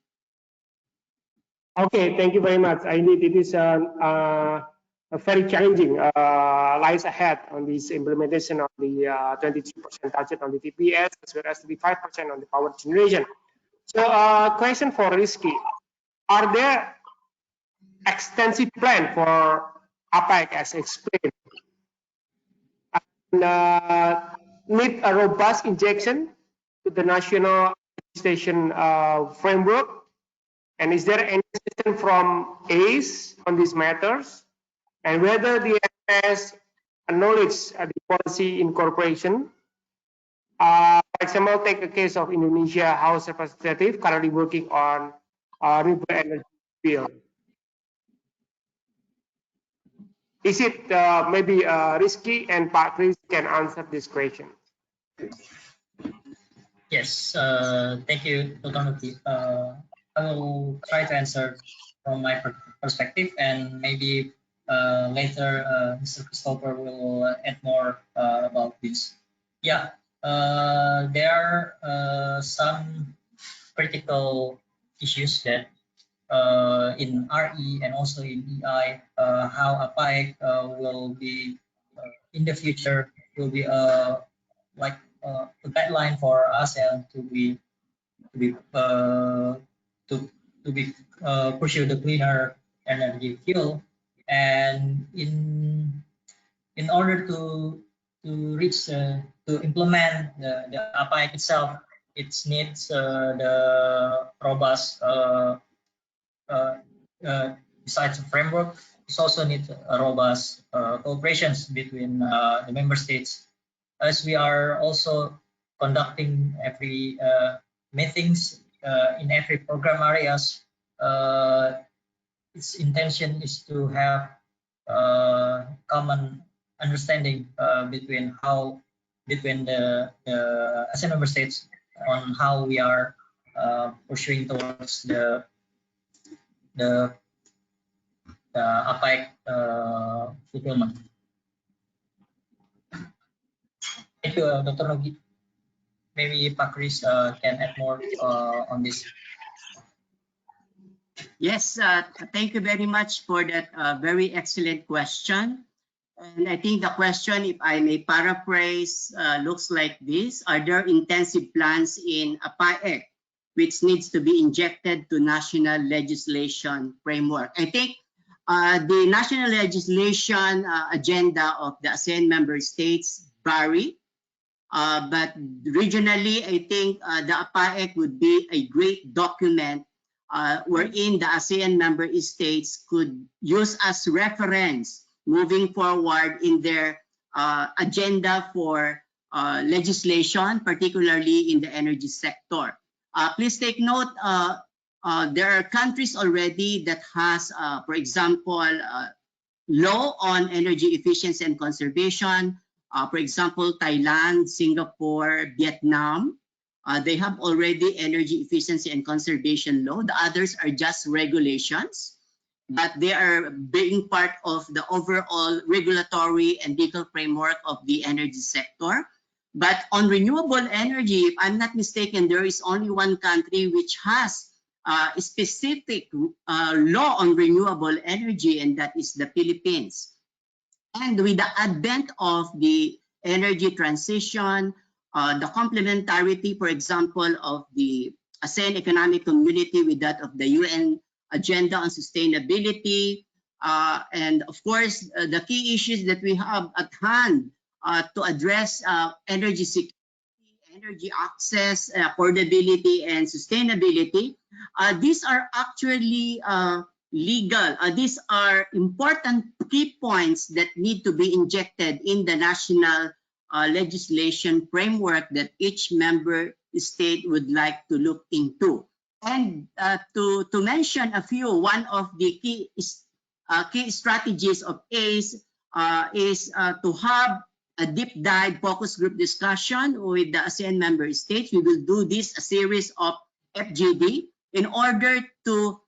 Okay, thank you very much. Indeed, it is a very challenging lies ahead on this implementation of the 23% target on the TPS as well as the 5% on the power generation. So, question for Rizky: are there extensive plan for APEC as explained? And need a robust injection to the national legislation framework? And is there any assistance from ACE on these matters? And whether the MS acknowledge the policy incorporation? For example, take a case of Indonesia House Representative currently working on renewable energy bill. Is it maybe risky, and Pak Chris can answer this question? Yes, thank you, Dr. Nuki. I will try to answer from my perspective, and maybe later Mr. Christopher will add more about this. Yeah, there are some critical issues that in RE and also in EI, how APAEC will be in the future will be like a guideline for ASEAN to pursue the cleaner energy fuel, and in order to reach to implement the APAEC itself, it needs the robust besides the framework, it also needs a robust cooperations between the member states, as we are also conducting every meetings in every program areas. Its intention is to have common understanding between the ASEAN member states on how we are pursuing towards the APEC fulfillment. Thank you, Dr. Nuki. Maybe Pak Chris can add more on this. Yes, thank you very much for that very excellent question. And I think the question, if I may paraphrase, looks like this: are there intensive plans in APAEC which needs to be injected to national legislation framework? I think the national legislation agenda of the ASEAN member states vary, but regionally, I think the APAEC would be a great document wherein the ASEAN member states could use as reference moving forward in their agenda for legislation, particularly in the energy sector. Please take note, there are countries already that has, for example, law on energy efficiency and conservation. For example, Thailand, Singapore, Vietnam, they have already energy efficiency and conservation law. The others are just regulations, but they are being part of the overall regulatory and legal framework of the energy sector. But on renewable energy, if I'm not mistaken, there is only one country which has a specific law on renewable energy, and that is the Philippines. And with the advent of the energy transition, the complementarity, for example, of the ASEAN Economic Community with that of the UN Agenda on Sustainability, and of course, the key issues that we have at hand to address energy security energy access, affordability, and sustainability, these are actually legal. These are important key points that need to be injected in the national legislation framework that each member state would like to look into. And to mention a few, one of the key strategies of ACE is to have a deep dive focus group discussion with the ASEAN member states. We will do this a series of FGD in order to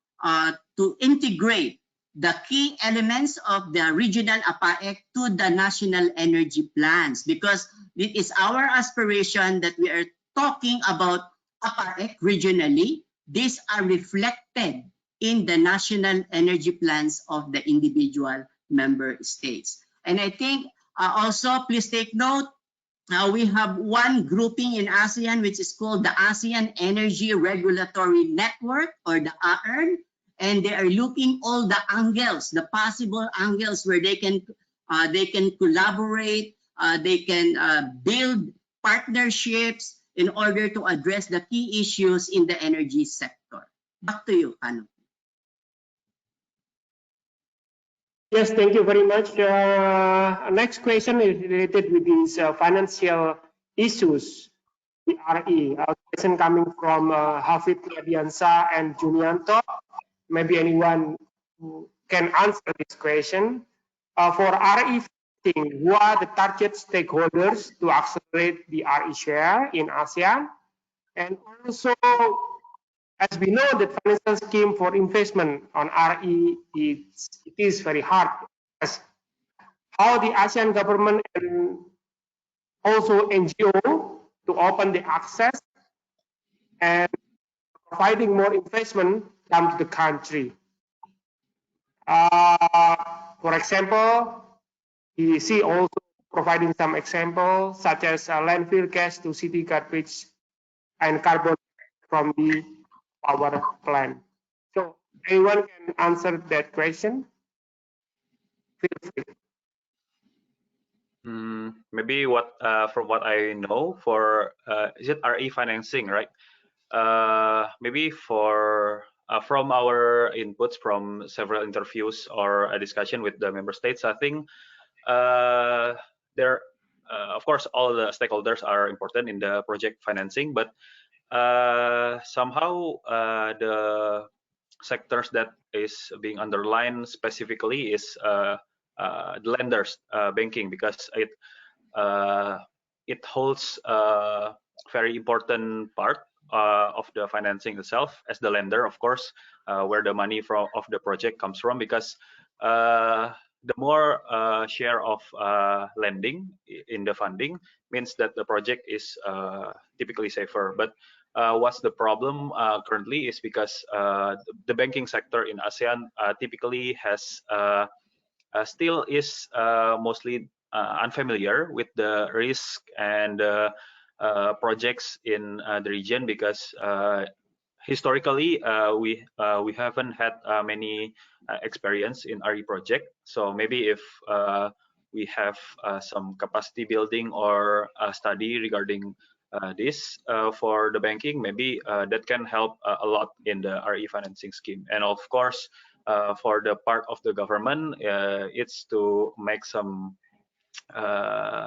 integrate the key elements of the regional APAEC to the national energy plans, because it is our aspiration that we are talking about APAEC regionally. These are reflected in the national energy plans of the individual member states. And I think also, please take note, we have one grouping in ASEAN which is called the ASEAN Energy Regulatory Network, or the AERN, and they are looking all the angles, the possible angles where they can collaborate, they can build partnerships in order to address the key issues in the energy sector. Back to you, Kano. Yes, thank you very much. Next question is related with these financial issues, the RE. A question coming from Hafid Yadiansa and Junianto. Maybe anyone who can answer this question. For RE financing, who are the target stakeholders to accelerate the RE share in ASEAN? And also, as we know, the financial scheme for investment on RE it is very hard. How the ASEAN government and also NGO to open the access and providing more investment come to the country. For example, we see also providing some examples such as landfill gas to city garbage and carbon from the power plant. So anyone can answer that question? Feel free. Maybe from what I know, for is it RE financing, right? Maybe from our inputs from several interviews or a discussion with the member states, I think there, of course, all the stakeholders are important in the project financing, but somehow the sectors that is being underlined specifically is the lenders, banking, because it holds a very important part of the financing itself as the lender, of course, where the money of the project comes from, because the more share of lending in the funding means that the project is typically safer. But what's the problem currently is because the banking sector in ASEAN typically has still is mostly unfamiliar with the risk and projects in the region, because historically we haven't had many experience in RE project. So maybe if we have some capacity building or study regarding this for the banking, maybe that can help a lot in the RE financing scheme. And of course, for the part of the government, it's to make some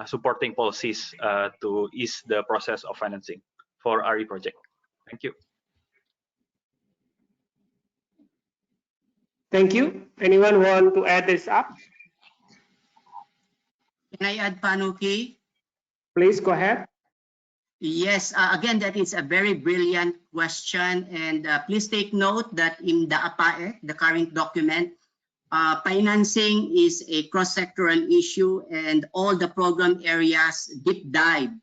supporting policies to ease the process of financing for RE project. Thank you. Thank you. Anyone want to add this up? Can I add, Panuki? Please go ahead. Yes, again, that is a very brilliant question. And please take note that in the APAEC, the current document, financing is a cross-sectoral issue, and all the program areas deep dive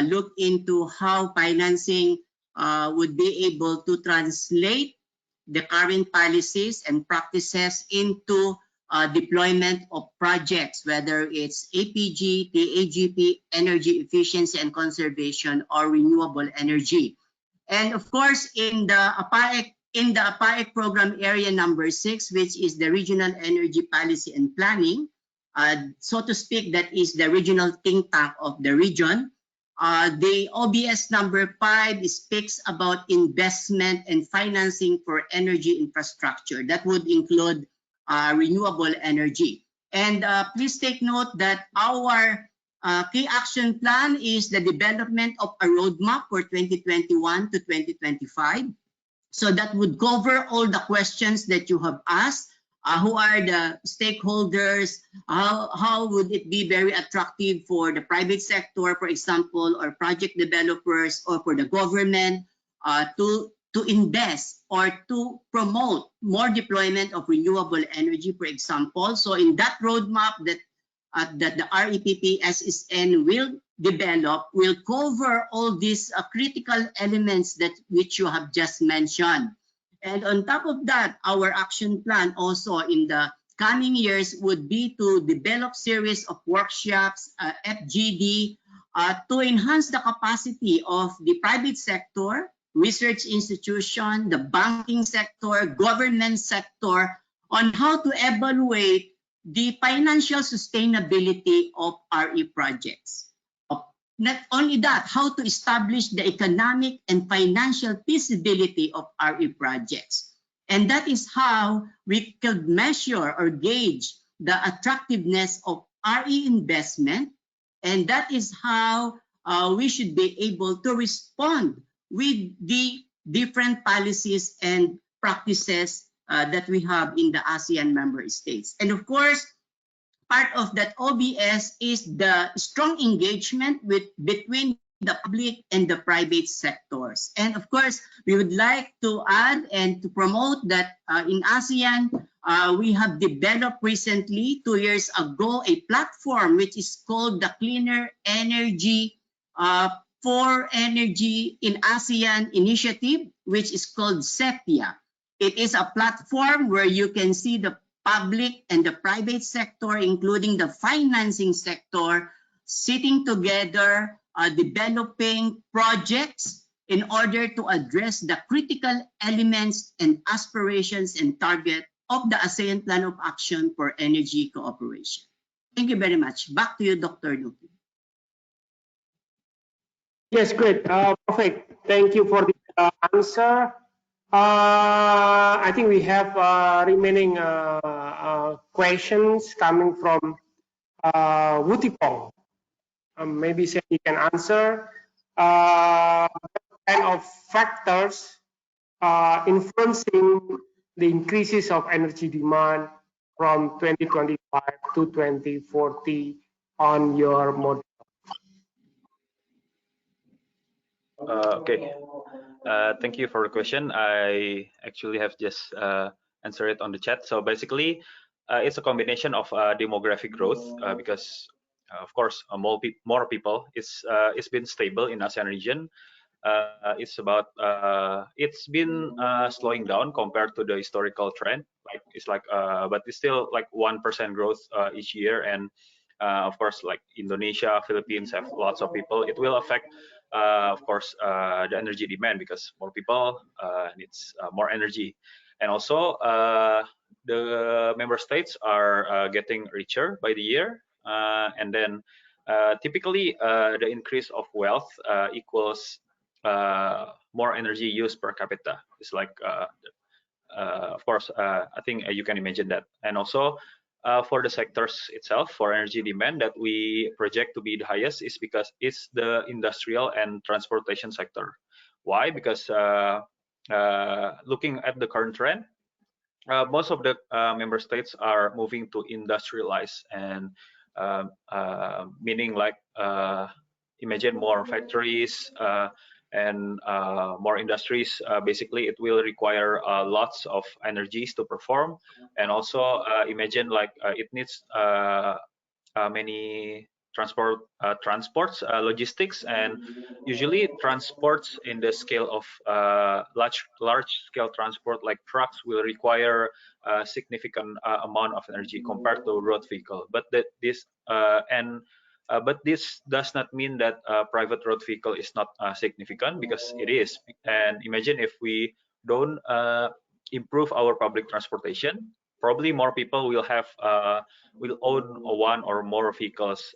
look into how financing would be able to translate the current policies and practices into deployment of projects, whether it's APG, TAGP, energy efficiency and conservation, or renewable energy. And of course, in the APAEC program area number 6, which is the regional energy policy and planning, so to speak, that is the regional think tank of the region. the OBS number 5 speaks about investment and financing for energy infrastructure. That would include renewable energy. And please take note that our key action plan is the development of a roadmap for 2021 to 2025. So that would cover all the questions that you have asked. Who are the stakeholders? How would it be very attractive for the private sector, for example, or project developers, or for the government to invest or to promote more deployment of renewable energy, for example? So in that roadmap that the REPP-SSN will develop will cover all these critical elements that which you have just mentioned. And on top of that, our action plan also in the coming years would be to develop series of workshops, FGD, to enhance the capacity of the private sector, research institution, the banking sector, government sector, on how to evaluate the financial sustainability of RE projects. Not only that, how to establish the economic and financial feasibility of RE projects. And that is how we could measure or gauge the attractiveness of RE investment. And that is how we should be able to respond with the different policies and practices that we have in the ASEAN member states. And of course, part of that OBS is the strong engagement between the public and the private sectors. And of course, we would like to add and to promote that in ASEAN, we have developed recently, 2 years ago, a platform which is called the Cleaner Energy for Energy in ASEAN Initiative, which is called CEPIA. It is a platform where you can see the public and the private sector, including the financing sector, sitting together, developing projects in order to address the critical elements and aspirations and target of the ASEAN Plan of Action for Energy Cooperation. Thank you very much. Back to you, Dr. Nuki. Yes, great. Perfect. Thank you for the answer. I think we have remaining questions coming from Wutipong. Maybe Sandy can answer. What kind of factors influencing the increases of energy demand from 2025 to 2040 on your model? Okay. Thank you for the question. I actually have just answered it on the chat. So basically, it's a combination of demographic growth because, of course, more people. It's been stable in ASEAN region. It's been slowing down compared to the historical trend. But it's still like 1% growth each year. And of course, like Indonesia, Philippines have lots of people. It will affect, of course, the energy demand because more people needs more energy. And also, the member states are getting richer by the year. And then typically, the increase of wealth equals more energy used per capita. It's like, of course, I think you can imagine that. And also, for the sectors itself, for energy demand that we project to be the highest is because it's the industrial and transportation sector. Why? Because looking at the current trend, most of the member states are moving to industrialize, and meaning like imagine more factories and more industries. Basically, it will require lots of energies to perform, and also imagine like it needs many transports, logistics, and usually transports in the scale of large scale transport like trucks will require a significant amount of energy compared to road vehicle. But this does not mean that private road vehicle is not significant, because it is. And imagine if we don't improve our public transportation, probably more people will have will own one or more vehicles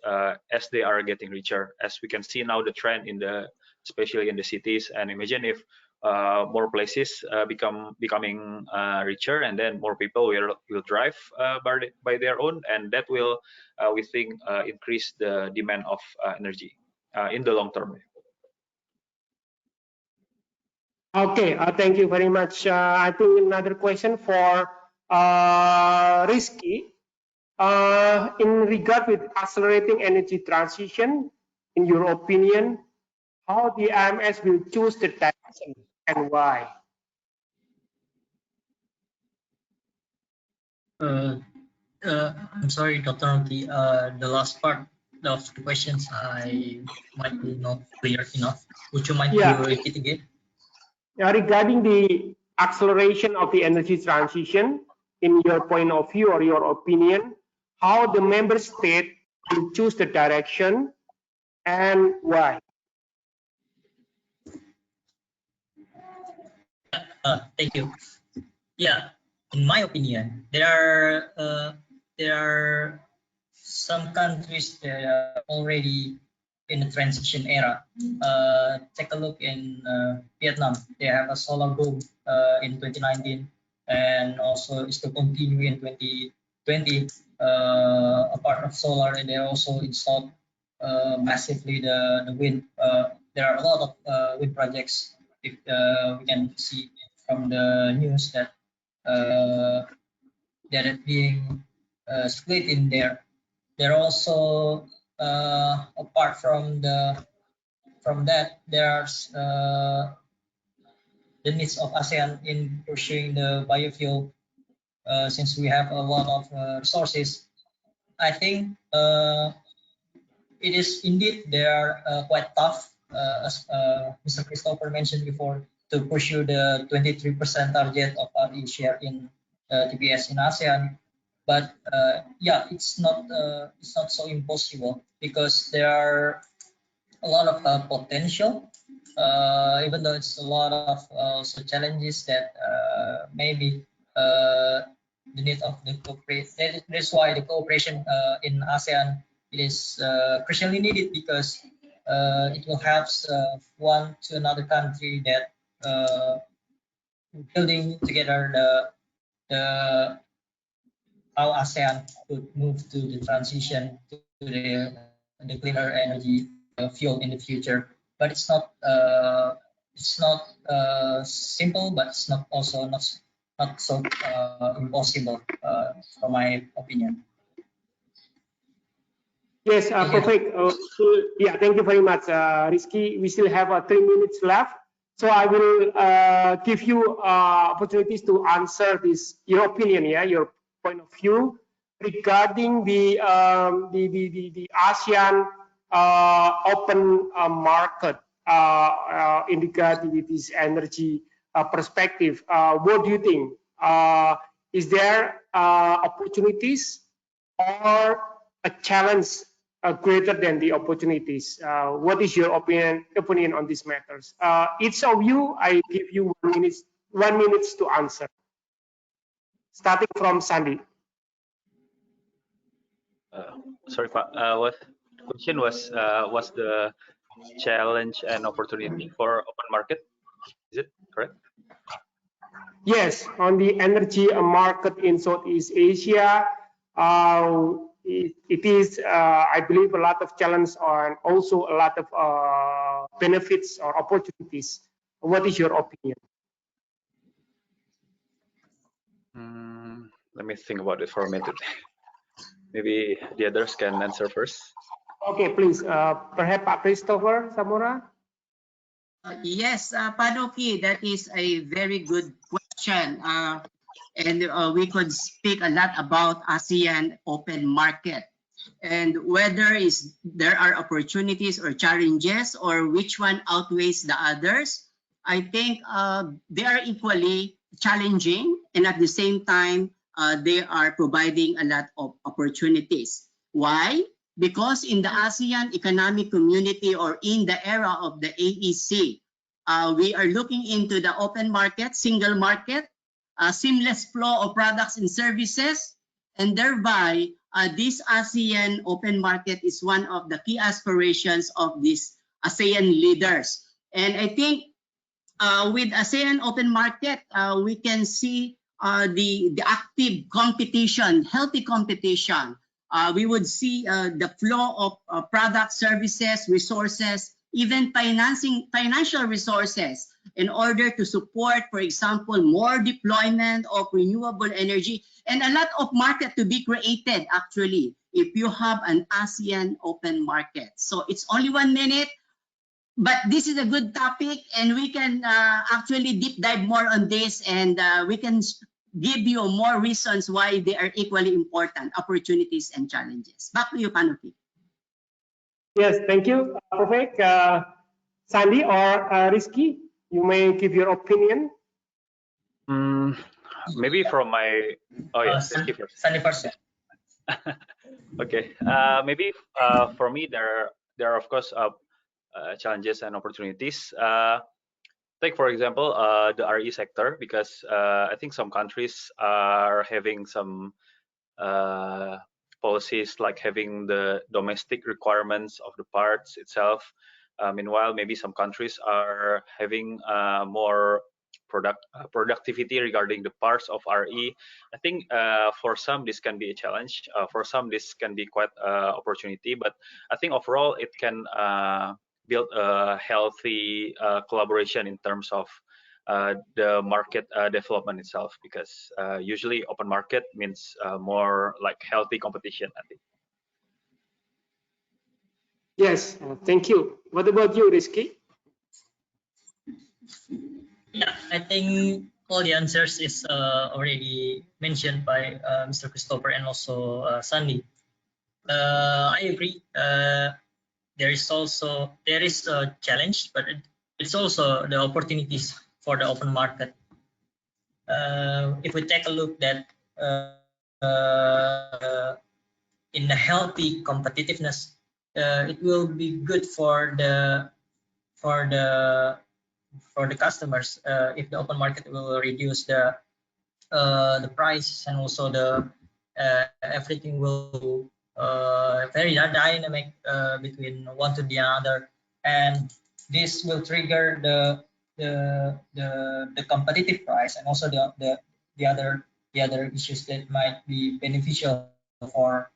as they are getting richer. As we can see now, the trend in the especially in the cities. And imagine if more places becoming richer, and then more people will drive by their own, and that will we think increase the demand of energy in the long term. Okay, thank you very much. I think another question for Rizky. In regard with accelerating energy transition, in your opinion, how the IMS will choose the direction and why? I'm sorry, Dr. Noki, the last part of the questions I might be not clear enough. Would you mind to repeat again? Regarding the acceleration of the energy transition, in your point of view or your opinion, how the member state will choose the direction and why? Thank you. Yeah, in my opinion, there are some countries that are already in the transition era. Take a look in Vietnam. They have a solar boom in 2019, and also is to continue in 2020. A part of solar, and they also installed massively the wind. There are a lot of wind projects. If we can see from the news that that are being split in there. There are also apart from that, there's the needs of ASEAN in pursuing the biofuel. Since we have a lot of resources, I think it is indeed they are quite tough, as Mr. Christopher mentioned before, to pursue the 23% target of RE share in TPS in ASEAN. But yeah, it's not so impossible, because there are a lot of potential, even though it's a lot of also challenges that maybe the need of the cooperation. That's why the cooperation in ASEAN is crucially needed, because it will help one to another country that building together the how ASEAN could move to the transition to the cleaner energy fuel in the future. But it's not simple, but it's not also not so impossible, from my opinion. Yes, perfect. Yeah, thank you very much, Rizky. We still have 3 minutes left, so I will give you opportunities to answer this, your opinion, your point of view regarding the ASEAN open market in regard with this energy perspective. What do you think? Is there opportunities or a challenge greater than the opportunities? What is your opinion on these matters? Each of you, I give you 1 minute to answer. Starting from Sandy. Sorry, Pak. What question was the challenge and opportunity for open market? Is it correct? Yes, on the energy market in Southeast Asia, it is, I believe, a lot of challenge and also a lot of benefits or opportunities. What is your opinion? Let me think about it for a minute. Maybe the others can answer first. Okay, please. Perhaps Christopher Zamora. Yes, Panoki, that is a very good question. And we could speak a lot about ASEAN open market, and whether there are opportunities or challenges, or which one outweighs the others. I think they are equally challenging, and at the same time, they are providing a lot of opportunities. Why? Because in the ASEAN Economic Community, or in the era of the AEC, we are looking into the open market, single market, a seamless flow of products and services, and thereby this ASEAN open market is one of the key aspirations of these ASEAN leaders. And I think with ASEAN open market, we can see the active competition, healthy competition. We would see the flow of products, services, resources, even financial resources in order to support, for example, more deployment of renewable energy, and a lot of market to be created actually if you have an ASEAN open market. So it's only 1 minute, but this is a good topic, and we can actually deep dive more on this, and we can give you more reasons why they are equally important, opportunities and challenges. Back to you, Panuki. Yes, thank you, perfect. Sandy or Rizky, you may give your opinion. Maybe from my Sandy first. Okay, maybe for me there are of course challenges and opportunities. Take for example the RE sector, because I think some countries are having some policies like having the domestic requirements of the parts itself. Meanwhile, maybe some countries are having more productivity regarding the parts of RE. I think for some this can be a challenge. For some this can be quite opportunity. But I think overall it can build a healthy collaboration in terms of the market development itself, because usually open market means more like healthy competition, I think. Yes, thank you. What about you, Rizky? Yeah, I think all the answers is already mentioned by Mr. Christopher and also Sandy. I agree. There is a challenge, but it's also the opportunities for the open market. If we take a look that in a healthy competitiveness, it will be good for the customers if the open market will reduce the price, and also the everything will very dynamic between one to the other, and this will trigger the competitive price, and also the other issues that might be beneficial for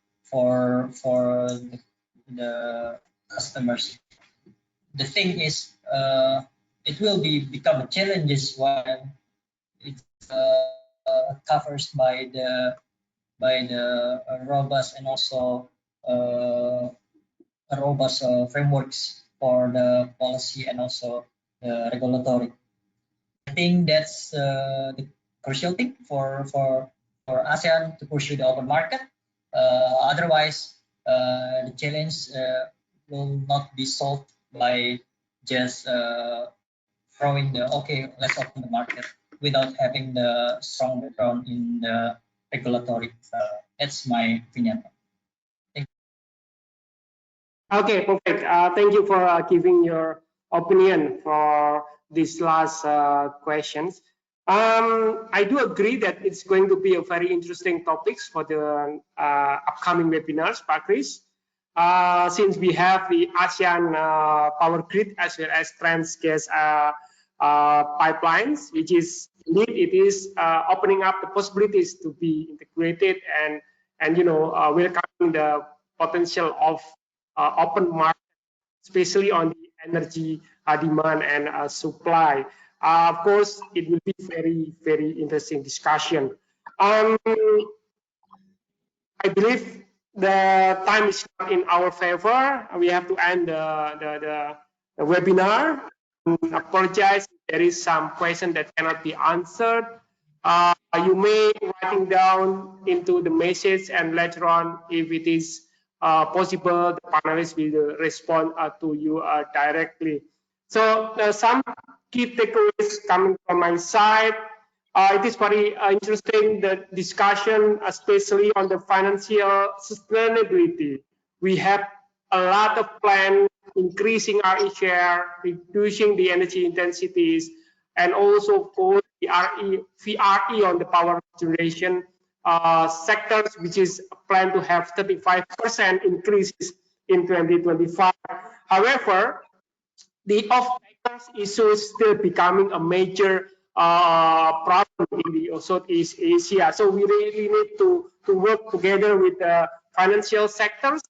the customers. The thing is, it will become a challenge when it's covers by the robust and also robust frameworks for the policy and also the regulatory. I think that's the crucial thing for ASEAN to pursue the open market. Otherwise, the challenge will not be solved by just throwing let's open the market without having the strong background in the regulatory. That's my opinion. Okay, perfect. Thank you for giving your opinion for these last questions. I do agree that it's going to be a very interesting topics for the upcoming webinars, Pak Chris. Since we have the ASEAN power grid as well as Trans-Gas pipelines, which is opening up the possibilities to be integrated and welcoming the potential of open market, especially on the energy demand and supply. Of course, it will be very, very interesting discussion. I believe the time is not in our favor. We have to end the webinar. I apologize if there is some question that cannot be answered. You may writing down into the message, and later on, if it is possible, the panelists will respond to you directly. So some key takeaways coming from my side. It is very interesting, the discussion, especially on the financial sustainability. We have a lot of plans, increasing our share, reducing the energy intensities, and also, of course, VRE on the power generation sectors, which is planned to have 35% increases in 2025. However, the off-takers issue is still becoming a major problem in the Southeast Asia. So we really need to work together with the financial sectors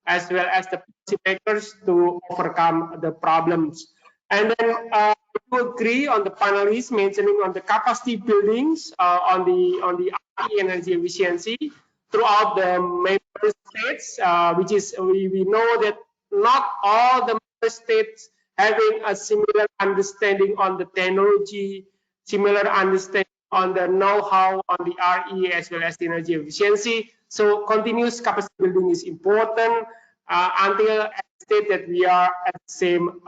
as well as the policymakers to overcome the problems. And then I do agree on the panelists mentioning on the capacity buildings on the RE energy efficiency throughout the member states, which is we know that not all the member states having a similar understanding on the technology, similar understanding on the know-how on the RE as well as the energy efficiency. So continuous capacity building is important until at the state that we are at the same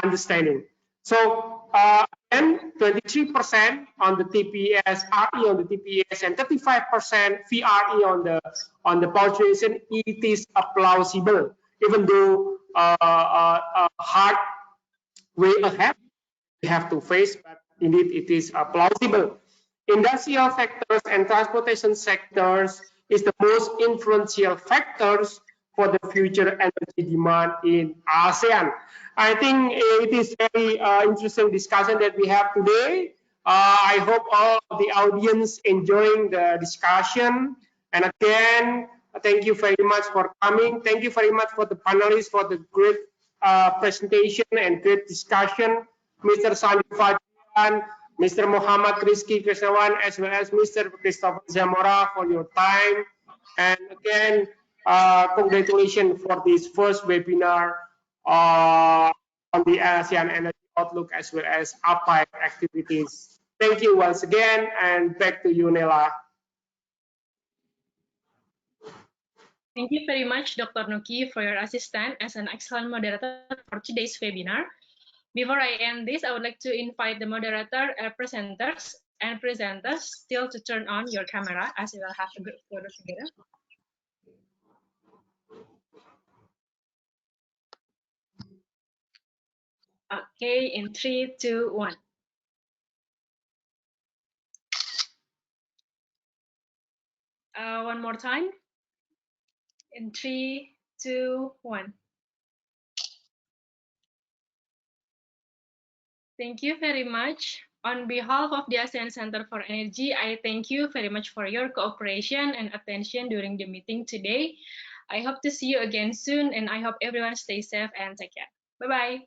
understanding. So again, 23% on the TPS, RE on the TPS, and 35% VRE on the power generation. It is plausible, even though a hard way ahead we have to face, but indeed it is plausible. Industrial sectors and transportation sectors is the most influential factors for the future energy demand in ASEAN. I think it is very interesting discussion that we have today. I hope all of the audience enjoying the discussion. And again, thank you very much for coming. Thank you very much for the panelists for the great presentation and great discussion. Mr. Sandi Fadrian, Mr. Muhammad Rizky Krisnawan, as well as Mr. Christopher Zamora for your time. And again, congratulations for this first webinar on the ASEAN Energy Outlook as well as APIC activities. Thank you once again, and back to you, Nela. Thank you very much, Dr. Nuki, for your assistance as an excellent moderator for today's webinar. Before I end this, I would like to invite the moderator, presenters, and presenters still to turn on your camera as we will have a good photo together. Okay, in 3, 2, 1. One more time. In 3, 2, 1. Thank you very much. On behalf of the ASEAN Center for Energy, I thank you very much for your cooperation and attention during the meeting today. I hope to see you again soon, and I hope everyone stays safe and take care. Bye-bye.